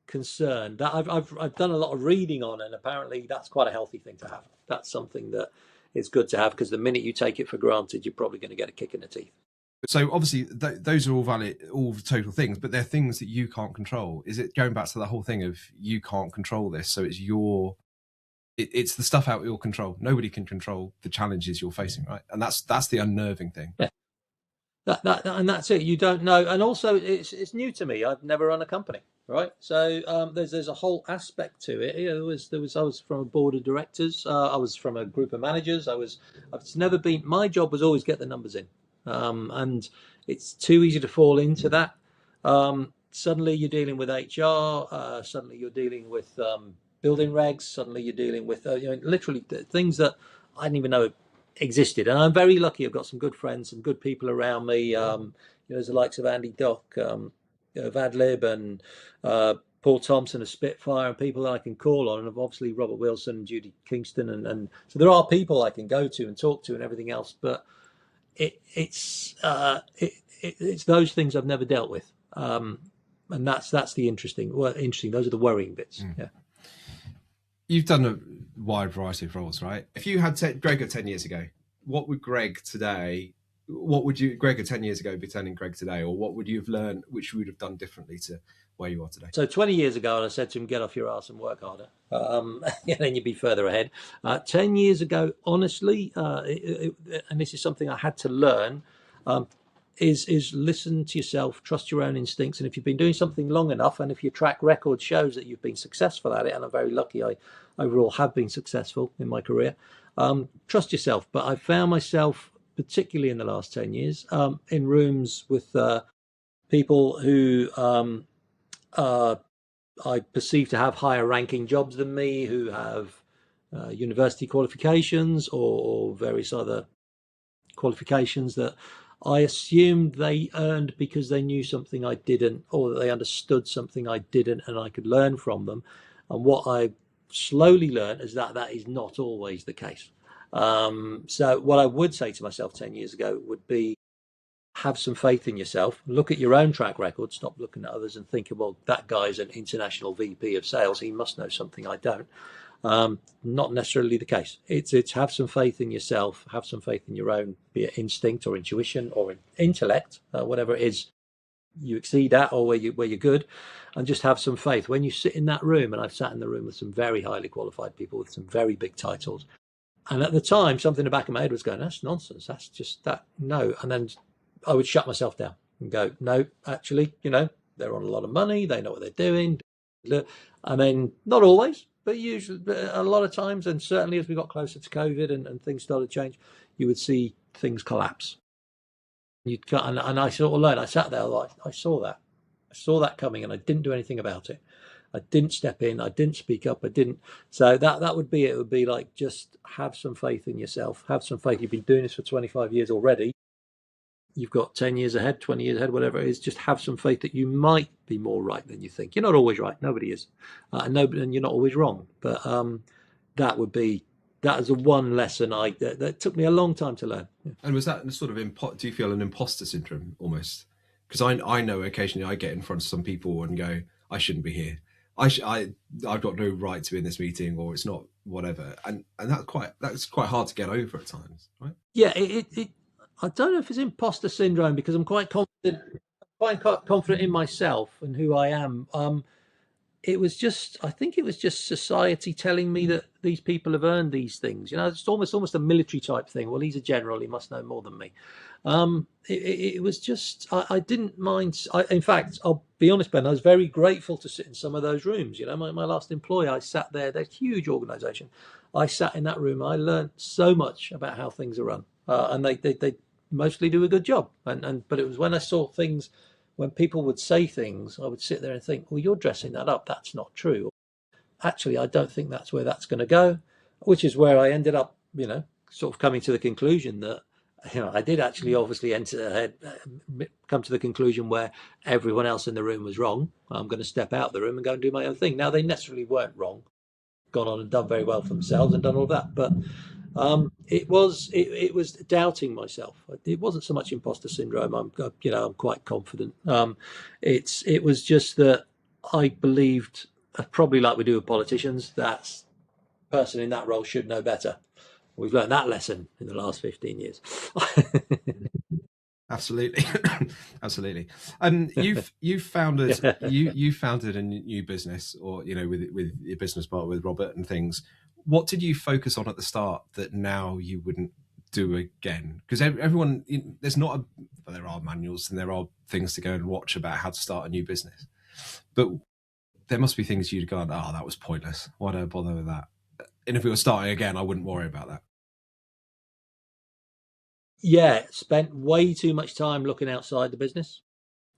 concern that I've done a lot of reading on, and apparently that's quite a healthy thing to have. That's something that is good to have, because the minute you take it for granted, you're probably going to get a kick in the teeth. So obviously those are all valid, all total things, but they're things that you can't control. Is it going back to the whole thing of you can't control this? So it's the stuff out of your control. Nobody can control the challenges you're facing, right? And that's the unnerving thing. Yeah, and that's it. You don't know, and also it's new to me. I've never run a company, right? So there's a whole aspect to it. I was from a board of directors. I was from a group of managers. I've never been. My job was always get the numbers in, and it's too easy to fall into that. Suddenly you're dealing with HR. Suddenly you're dealing with building regs. Suddenly you're dealing with literally things that I didn't even know existed. And I'm very lucky. I've got some good friends, some good people around me. There's the likes of Andy Dock, Vadlib, and Paul Thompson of Spitfire, and people that I can call on, and obviously Robert Wilson and Judy Kingston, and so there are people I can go to and talk to and everything else. But it's those things I've never dealt with, and that's the interesting. Well, interesting. Those are the worrying bits. Yeah. You've done a wide variety of roles, right? If you had Greg of 10 years ago, what would Greg today, what would you, Greg of 10 years ago, be telling Greg today? Or what would you have learned, which you would have done differently to where you are today? So 20 years ago, I said to him, get off your ass and work harder. Then you'd be further ahead. 10 years ago, honestly, and this is something I had to learn, is listen to yourself, trust your own instincts. And if you've been doing something long enough, and if your track record shows that you've been successful at it, and I'm very lucky I overall have been successful in my career, trust yourself. But I found myself, particularly in the last 10 years, in rooms with people who I perceive to have higher ranking jobs than me, who have university qualifications or various other qualifications that I assumed they earned because they knew something I didn't, or that they understood something I didn't, and I could learn from them. And what I slowly learned is that that is not always the case. So what I would say to myself 10 years ago would be, have some faith in yourself, look at your own track record, stop looking at others and thinking, well, that guy's an international VP of sales, he must know something I don't. Not necessarily the case. It's have some faith in yourself, have some faith in your own, be it instinct or intuition or intellect, whatever it is, you exceed at, or where you're good, and just have some faith. When you sit in that room, and I've sat in the room with some very highly qualified people with some very big titles, and at the time, something in the back of my head was going, "That's nonsense. That's just that no." And then I would shut myself down and go, "No, actually, they're on a lot of money. They know what they're doing." And then not always, but usually, a lot of times, and certainly as we got closer to COVID and things started to change, you would see things collapse. And I sort of learned. I sat there like I saw that coming, and I didn't do anything about it. I didn't step in. I didn't speak up. I didn't. So that would be it. It would be like, just have some faith in yourself. Have some faith. You've been doing this for 25 years already. You've got 10 years ahead, 20 years ahead, whatever it is. Just have some faith that you might be more right than you think. You're not always right. Nobody is, and you're not always wrong. But that would be that is the one lesson that took me a long time to learn. Yeah. And was that sort of do you feel an imposter syndrome almost? Because I know occasionally I get in front of some people and go, I shouldn't be here. I've got no right to be in this meeting, or it's not whatever, and that's quite hard to get over at times, right? Yeah, I don't know if it's imposter syndrome, because I'm quite confident in myself and who I am. I think it was just society telling me that these people have earned these things. It's almost a military type thing. Well, he's a general; he must know more than me. It was just I didn't mind. In fact, I'll be honest, Ben, I was very grateful to sit in some of those rooms. My last employer, I sat there. They're a huge organisation. I sat in that room. I learned so much about how things are run, and they mostly do a good job. But it was when I saw things. When people would say things, I would sit there and think, well, you're dressing that up. That's not true. Actually, I don't think that's where that's going to go, which is where I ended up, sort of coming to the conclusion that, I did actually obviously come to the conclusion where everyone else in the room was wrong. I'm going to step out of the room and go and do my own thing. Now, they necessarily weren't wrong, gone on and done very well for themselves and done all that. But it was doubting myself. It wasn't so much imposter syndrome. I'm quite confident. It was just that I believed, probably like we do with politicians, that person in that role should know better. We've learned that lesson in the last 15 years. Absolutely, absolutely. You've founded you founded a new business, or with your business partner with Robert and things. What did you focus on at the start that now you wouldn't do again? Because everyone, there are manuals and there are things to go and watch about how to start a new business, but there must be things you'd gone, oh, that was pointless. Why do I bother with that? And if we were starting again, I wouldn't worry about that. Yeah, spent way too much time looking outside the business,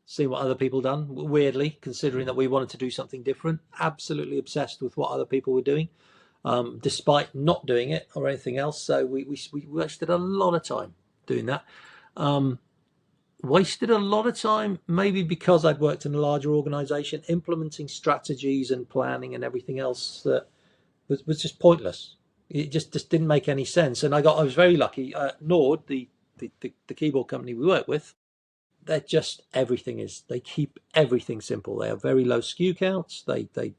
seeing what other people done. Weirdly, considering that we wanted to do something different, absolutely obsessed with what other people were doing. Despite not doing it or anything else. So we wasted a lot of time doing that. Wasted a lot of time, maybe because I'd worked in a larger organisation, implementing strategies and planning and everything else that was just pointless. It just didn't make any sense. And I was very lucky. Nord, the keyboard company we work with, they keep everything simple. They have very low SKU counts.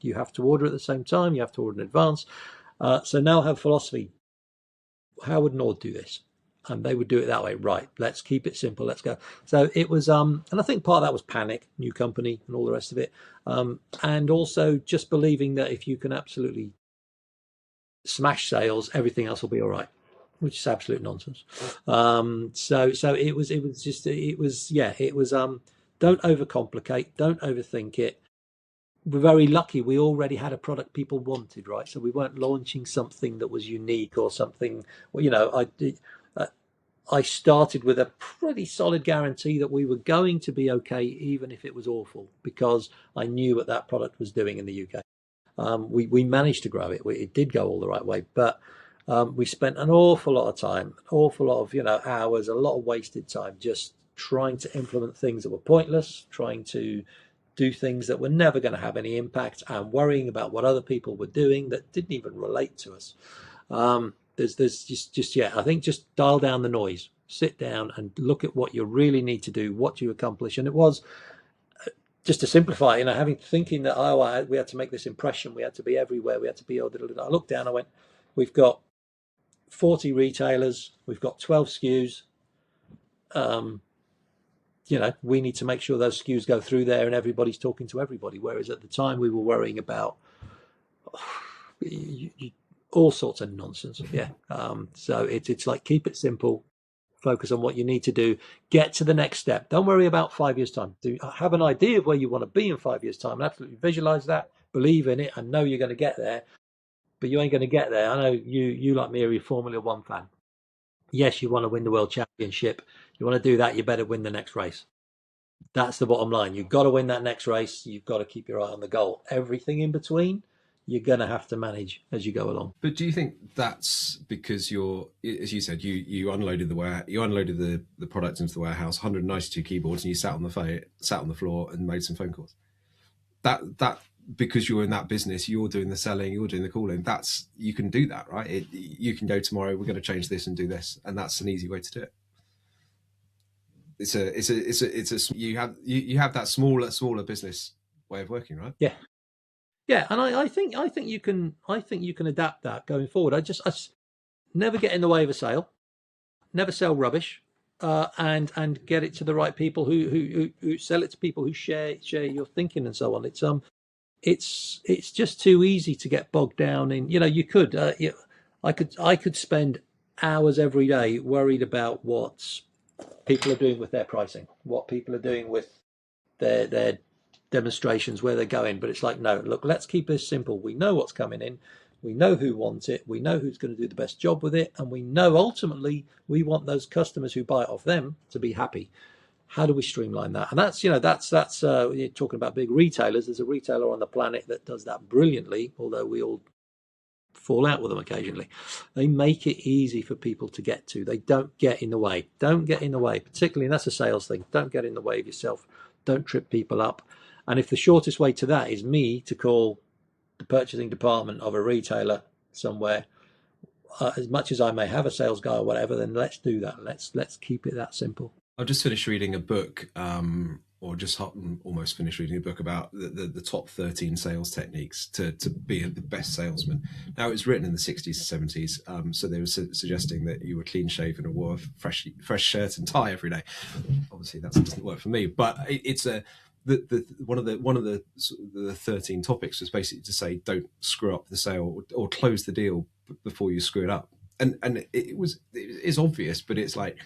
You have to order at the same time. You have to order in advance. So now I have philosophy. How would Nord do this? And they would do it that way. Right. Let's keep it simple. Let's go. So it was, and I think part of that was panic, new company and all the rest of it. And also just believing that if you can absolutely smash sales, everything else will be all right, which is absolute nonsense. So it was don't overcomplicate, don't overthink it. We're very lucky we already had a product people wanted, right? So we weren't launching something that was unique or something. I started with a pretty solid guarantee that we were going to be okay, even if it was awful, because I knew what that product was doing in the UK. We managed to grow it. It did go all the right way, but we spent an awful lot of time, an awful lot of hours, a lot of wasted time just trying to implement things that were pointless, trying to do things that were never going to have any impact, and worrying about what other people were doing that didn't even relate to us. There's just I think just dial down the noise, sit down and look at what you really need to do, what you accomplish. And it was, just to simplify, thinking that we had to make this impression, we had to be everywhere, we had to be. I looked down, I went, we've got 40 retailers, we've got 12 SKUs. we need to make sure those SKUs go through there and everybody's talking to everybody. Whereas at the time we were worrying about all sorts of nonsense. Yeah. So it's like, keep it simple, focus on what you need to do, get to the next step. Don't worry about 5 years' time. Have an idea of where you want to be in 5 years' time, and absolutely visualize that, believe in it, and know you're going to get there. But you ain't going to get there. I know you like me, are a Formula One fan. Yes, you want to win the world championship. You want to do that, you better win the next race. That's the bottom line. You've got to win that next race. You've got to keep your eye on the goal. Everything in between, you're going to have to manage as you go along. But do you think that's because you're, as you said, you unloaded the product into the warehouse, 192 keyboards, and you sat on the floor and made some phone calls? That because you're in that business, you're doing the selling, you're doing the calling. That's, you can do that, right? You can go tomorrow, we're going to change this and do this, and that's an easy way to do it. You have that smaller business way of working, right? Yeah, and I think you can adapt that going forward. I never get in the way of a sale, never sell rubbish, and get it to the right people who sell it to people who share your thinking and so on. It's just too easy to get bogged down in. I could spend hours every day worried about what people are doing with their pricing, what people are doing with their demonstrations, where they're going. But it's like, no, look, let's keep this simple. We know what's coming in, we know who wants it, we know who's going to do the best job with it, and we know ultimately we want those customers who buy it off them to be happy. How do we streamline that? And that's you're talking about big retailers. There's a retailer on the planet that does that brilliantly, although we all fall out with them occasionally. They make it easy for people to get to. They don't get in the way. Don't get in the way, particularly, and that's a sales thing. Don't get in the way of yourself. Don't trip people up. And if the shortest way to that is me to call the purchasing department of a retailer somewhere, as much as I may have a sales guy or whatever, then let's do that. Let's keep it that simple. I've just finished reading a book, or just almost finished reading a book about the top 13 sales techniques to be the best salesman. Now, it was written in the 60s and 70s, so they were suggesting that you were clean shaven and wore a fresh shirt and tie every day. Obviously, that doesn't work for me, but it's one of the 13 topics was basically to say, don't screw up the sale or close the deal before you screw it up. And it's obvious, but it's like,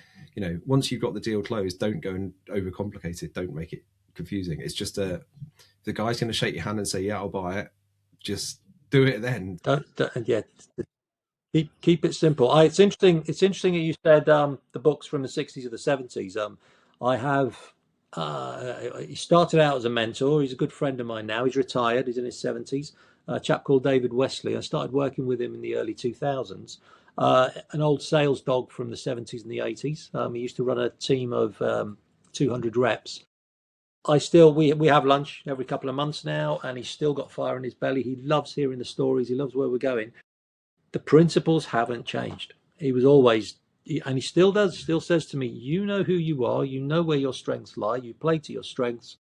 once you've got the deal closed, don't go and overcomplicate it. Don't make it confusing. It's just the guy's going to shake your hand and say, yeah, I'll buy it. Just do it then. Yeah. Keep it simple. It's interesting. It's interesting that you said the books from the 60s or the 70s. I have. He started out as a mentor. He's a good friend of mine now. He's retired. He's in his 70s. A chap called David Wesley. I started working with him in the early 2000s. An old sales dog from the 70s and the 80s. He used to run a team of 200 reps. We have lunch every couple of months now, and he's still got fire in his belly. He loves hearing the stories. He loves where we're going. The principles haven't changed. He was always, and he still does, still says to me, you know who you are, you know where your strengths lie, you play to your strengths,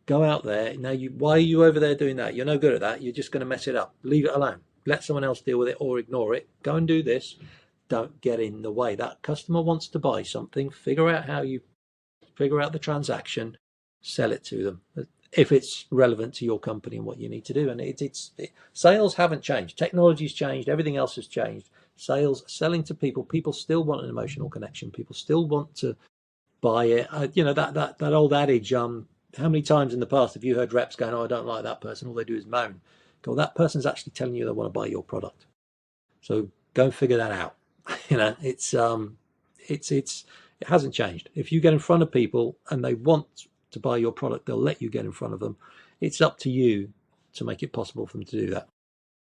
go out there. Now, why are you over there doing that? You're no good at that. You're just going to mess it up. Leave it alone. Let someone else deal with it or ignore it. Go and do this. Don't get in the way. That customer wants to buy something. Figure out how you figure out the transaction, sell it to them if it's relevant to your company and what you need to do. And sales haven't changed. Technology's changed. Everything else has changed. Selling to people still want an emotional connection. People still want to buy it. That old adage, how many times in the past have you heard reps going, oh, I don't like that person, all they do is moan? Go, that person's actually telling you they want to buy your product. So go and figure that out. It hasn't changed. If you get in front of people and they want to buy your product, they'll let you get in front of them. It's up to you to make it possible for them to do that.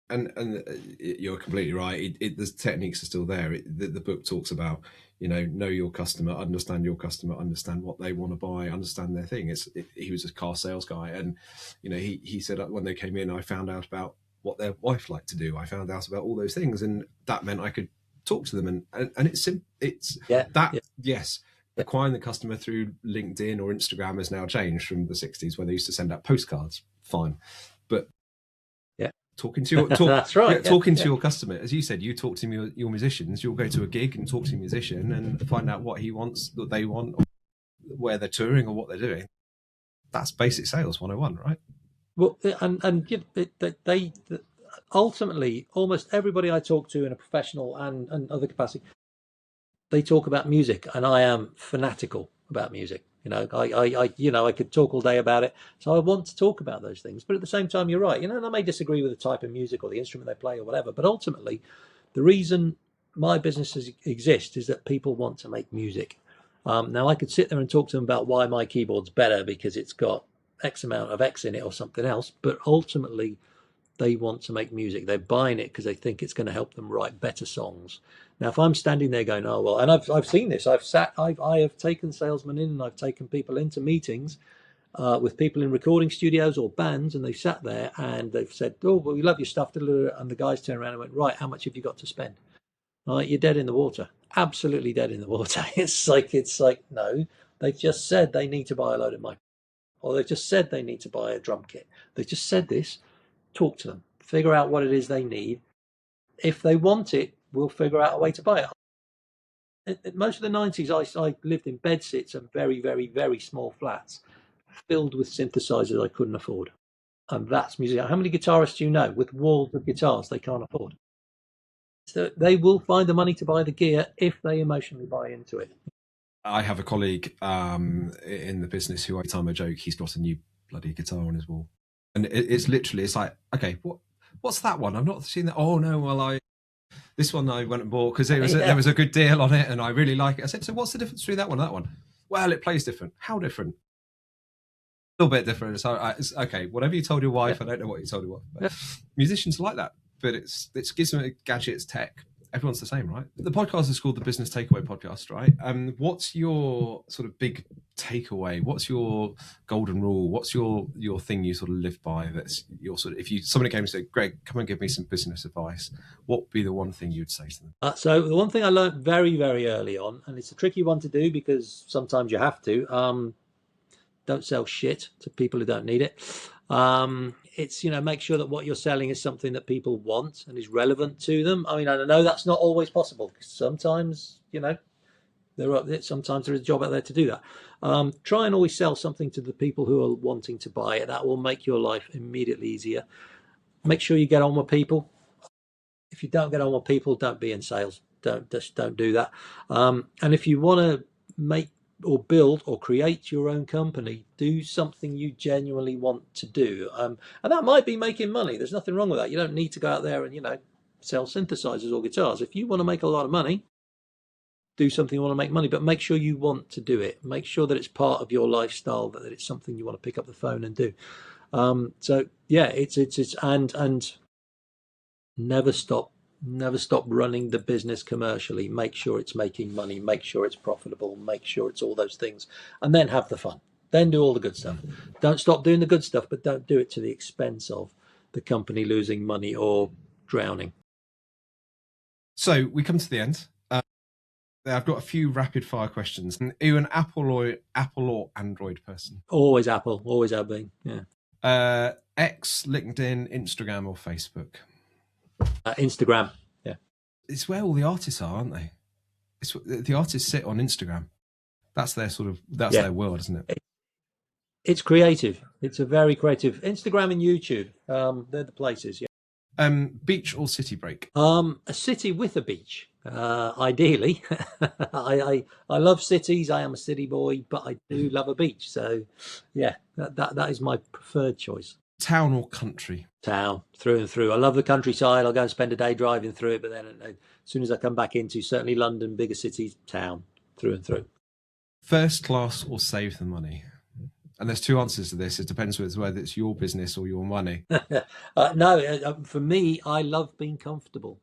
And you're completely right. The techniques are still there. The book talks about, know your customer, understand what they want to buy, understand their thing. He was a car sales guy, and he said when they came in, I found out about what their wife liked to do. I found out about all those things, and that meant I could talk to them. And yes. Acquiring the customer through LinkedIn or Instagram has now changed from the 60s where they used to send out postcards. Fine, but talking to your that's right. Talking to your customer, as you said, you talk to your musicians. You'll go to a gig and talk to a musician and find out what he wants, what they want, where they're touring or what they're doing, that's basic sales 101, right? Well, and they ultimately, almost everybody I talk to in a professional and other capacity, they talk about music, and I am fanatical about music. I could talk all day about it, so I want to talk about those things. But at the same time, you're right. And I may disagree with the type of music or the instrument they play or whatever. But ultimately, the reason my businesses exist is that people want to make music. Now, I could sit there and talk to them about why my keyboard's better because it's got X amount of X in it or something else. But ultimately, they want to make music. They're buying it because they think it's going to help them write better songs. Now, if I'm standing there going, "Oh well," and I've seen this. I have taken salesmen in, and I've taken people into meetings with people in recording studios or bands, and they've sat there and they've said, "Oh, well, we love your stuff," and the guys turned around and went, "Right, how much have you got to spend?" You're dead in the water. Absolutely dead in the water. It's like no. They've just said they need to buy a load of microphones, or they've just said they need to buy a drum kit. They've just said this. Talk to them, figure out what it is they need. If they want it, we'll figure out a way to buy it. Most of the 90s, I lived in bedsits and very, very, very small flats filled with synthesizers I couldn't afford. And that's music. How many guitarists do you know with walls of guitars they can't afford? So they will find the money to buy the gear if they emotionally buy into it. I have a colleague in the business who, every time I joke, he's got a new bloody guitar on his wall. And it's literally, it's like, okay, what's that one? I've not seen that. Oh no, well, this one I went and bought because there was a good deal on it and I really like it. I said, so what's the difference between that one and that one? Well, it plays different. How different? A little bit different. So it's okay, whatever you told your wife, I don't know what you told your wife. But musicians are like that, but it gives them gadgets, tech. Everyone's the same, right? The podcast is called the Business Takeaway Podcast, right? What's your sort of big takeaway? What's your golden rule? What's your thing you sort of live by? That's your sort of, if somebody came and said, "Greg, come and give me some business advice," what would be the one thing you'd say to them? So the one thing I learned very, very early on, and it's a tricky one to do because sometimes you have to, don't sell shit to people who don't need it. It's, make sure that what you're selling is something that people want and is relevant to them. I mean, I know that's not always possible because sometimes, sometimes there is a job out there to do that. Try and always sell something to the people who are wanting to buy it. That will make your life immediately easier. Make sure you get on with people. If you don't get on with people, don't be in sales. Don't do that. And if you want to make or build or create your own company, do something you genuinely want to do. And that might be making money. There's nothing wrong with that. You don't need to go out there and, sell synthesizers or guitars. If you want to make a lot of money, do something you want to make money, but make sure you want to do it. Make sure that it's part of your lifestyle, that it's something you want to pick up the phone and do. So yeah, it's and never stop running the business commercially. Make sure it's making money, make sure it's profitable, make sure it's all those things, and then have the fun. Then do all the good stuff. Don't stop doing the good stuff, but don't do it to the expense of the company losing money or drowning. So we come to the end. I've got a few rapid fire questions. Are you an Apple or Android person? Always Apple, always have been. Yeah. X, LinkedIn, Instagram, or Facebook? Instagram. Yeah. It's where all the artists are, aren't they? The artists sit on Instagram. That's their their world, isn't it? It's creative. It's a very creative. Instagram and YouTube. They're the places. Yeah. Beach or city break? A city with a beach. Ideally. I love cities. I am a city boy, but I do love a beach. So yeah, that is my preferred choice. Town or country? Town, through and through. I love the countryside. I'll go and spend a day driving through it, but then as soon as I come back into certainly London, bigger cities, town, through and through. First class or save the money? And there's two answers to this. It depends whether it's your business or your money. No, for me, I love being comfortable.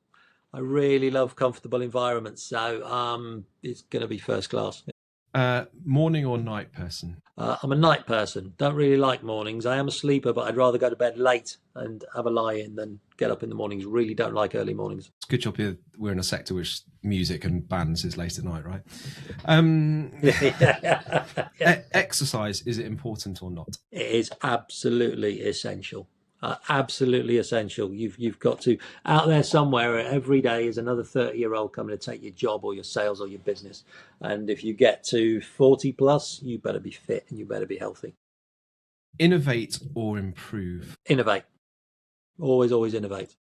I really love comfortable environments. So it's going to be first class. Morning or night person? I'm a night person. Don't really like mornings. I am a sleeper, but I'd rather go to bed late and have a lie in than get up in the mornings. Really don't like early mornings. It's a good job we're in a sector which music and bands is late at night, right? Exercise, is it important or not? It is absolutely essential. Absolutely essential. You've got to, out there somewhere every day is another 30-year-old coming to take your job or your sales or your business. And if you get to 40 plus, you better be fit and you better be healthy. Innovate or improve? Innovate. Always innovate.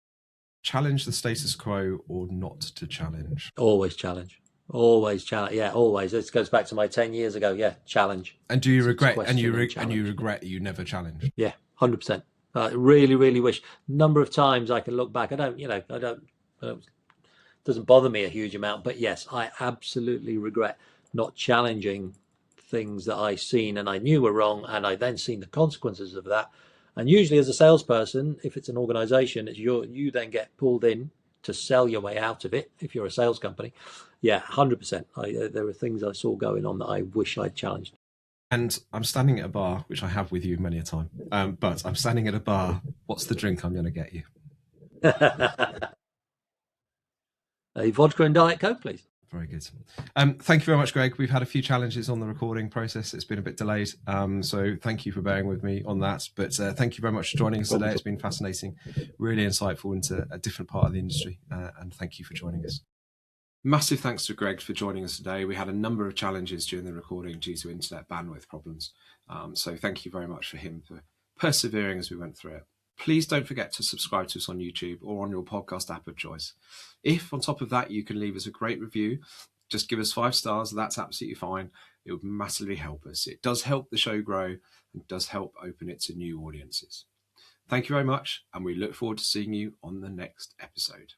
Challenge the status quo or not to challenge? Always challenge. Always challenge. Yeah, always. This goes back to my 10 years ago. Yeah, challenge. And do you It's regret question and you challenge. regret you never challenged? Yeah, 100%. I really wish. Number of times I can look back. I don't, doesn't bother me a huge amount, but yes, I absolutely regret not challenging things that I seen and I knew were wrong, and I then seen the consequences of that. And usually, as a salesperson, if it's an organization, you then get pulled in to sell your way out of it. If you're a sales company, yeah, 100%. There are things I saw going on that I wish I'd challenged. And I'm standing at a bar, which I have with you many a time. But I'm standing at a bar. What's the drink I'm going to get you? A vodka and Diet Coke, please. Very good. Thank you very much, Greg. We've had a few challenges on the recording process. It's been a bit delayed. So thank you for bearing with me on that. But thank you very much for joining us today. It's been fascinating, really insightful into a different part of the industry. And thank you for joining us. Massive thanks to Greg for joining us today. We had a number of challenges during the recording due to internet bandwidth problems. So thank you very much for him for persevering as we went through it. Please don't forget to subscribe to us on YouTube or on your podcast app of choice. If on top of that you can leave us a great review, just give us 5 stars, that's absolutely fine. It would massively help us. It does help the show grow and does help open it to new audiences. Thank you very much, and we look forward to seeing you on the next episode.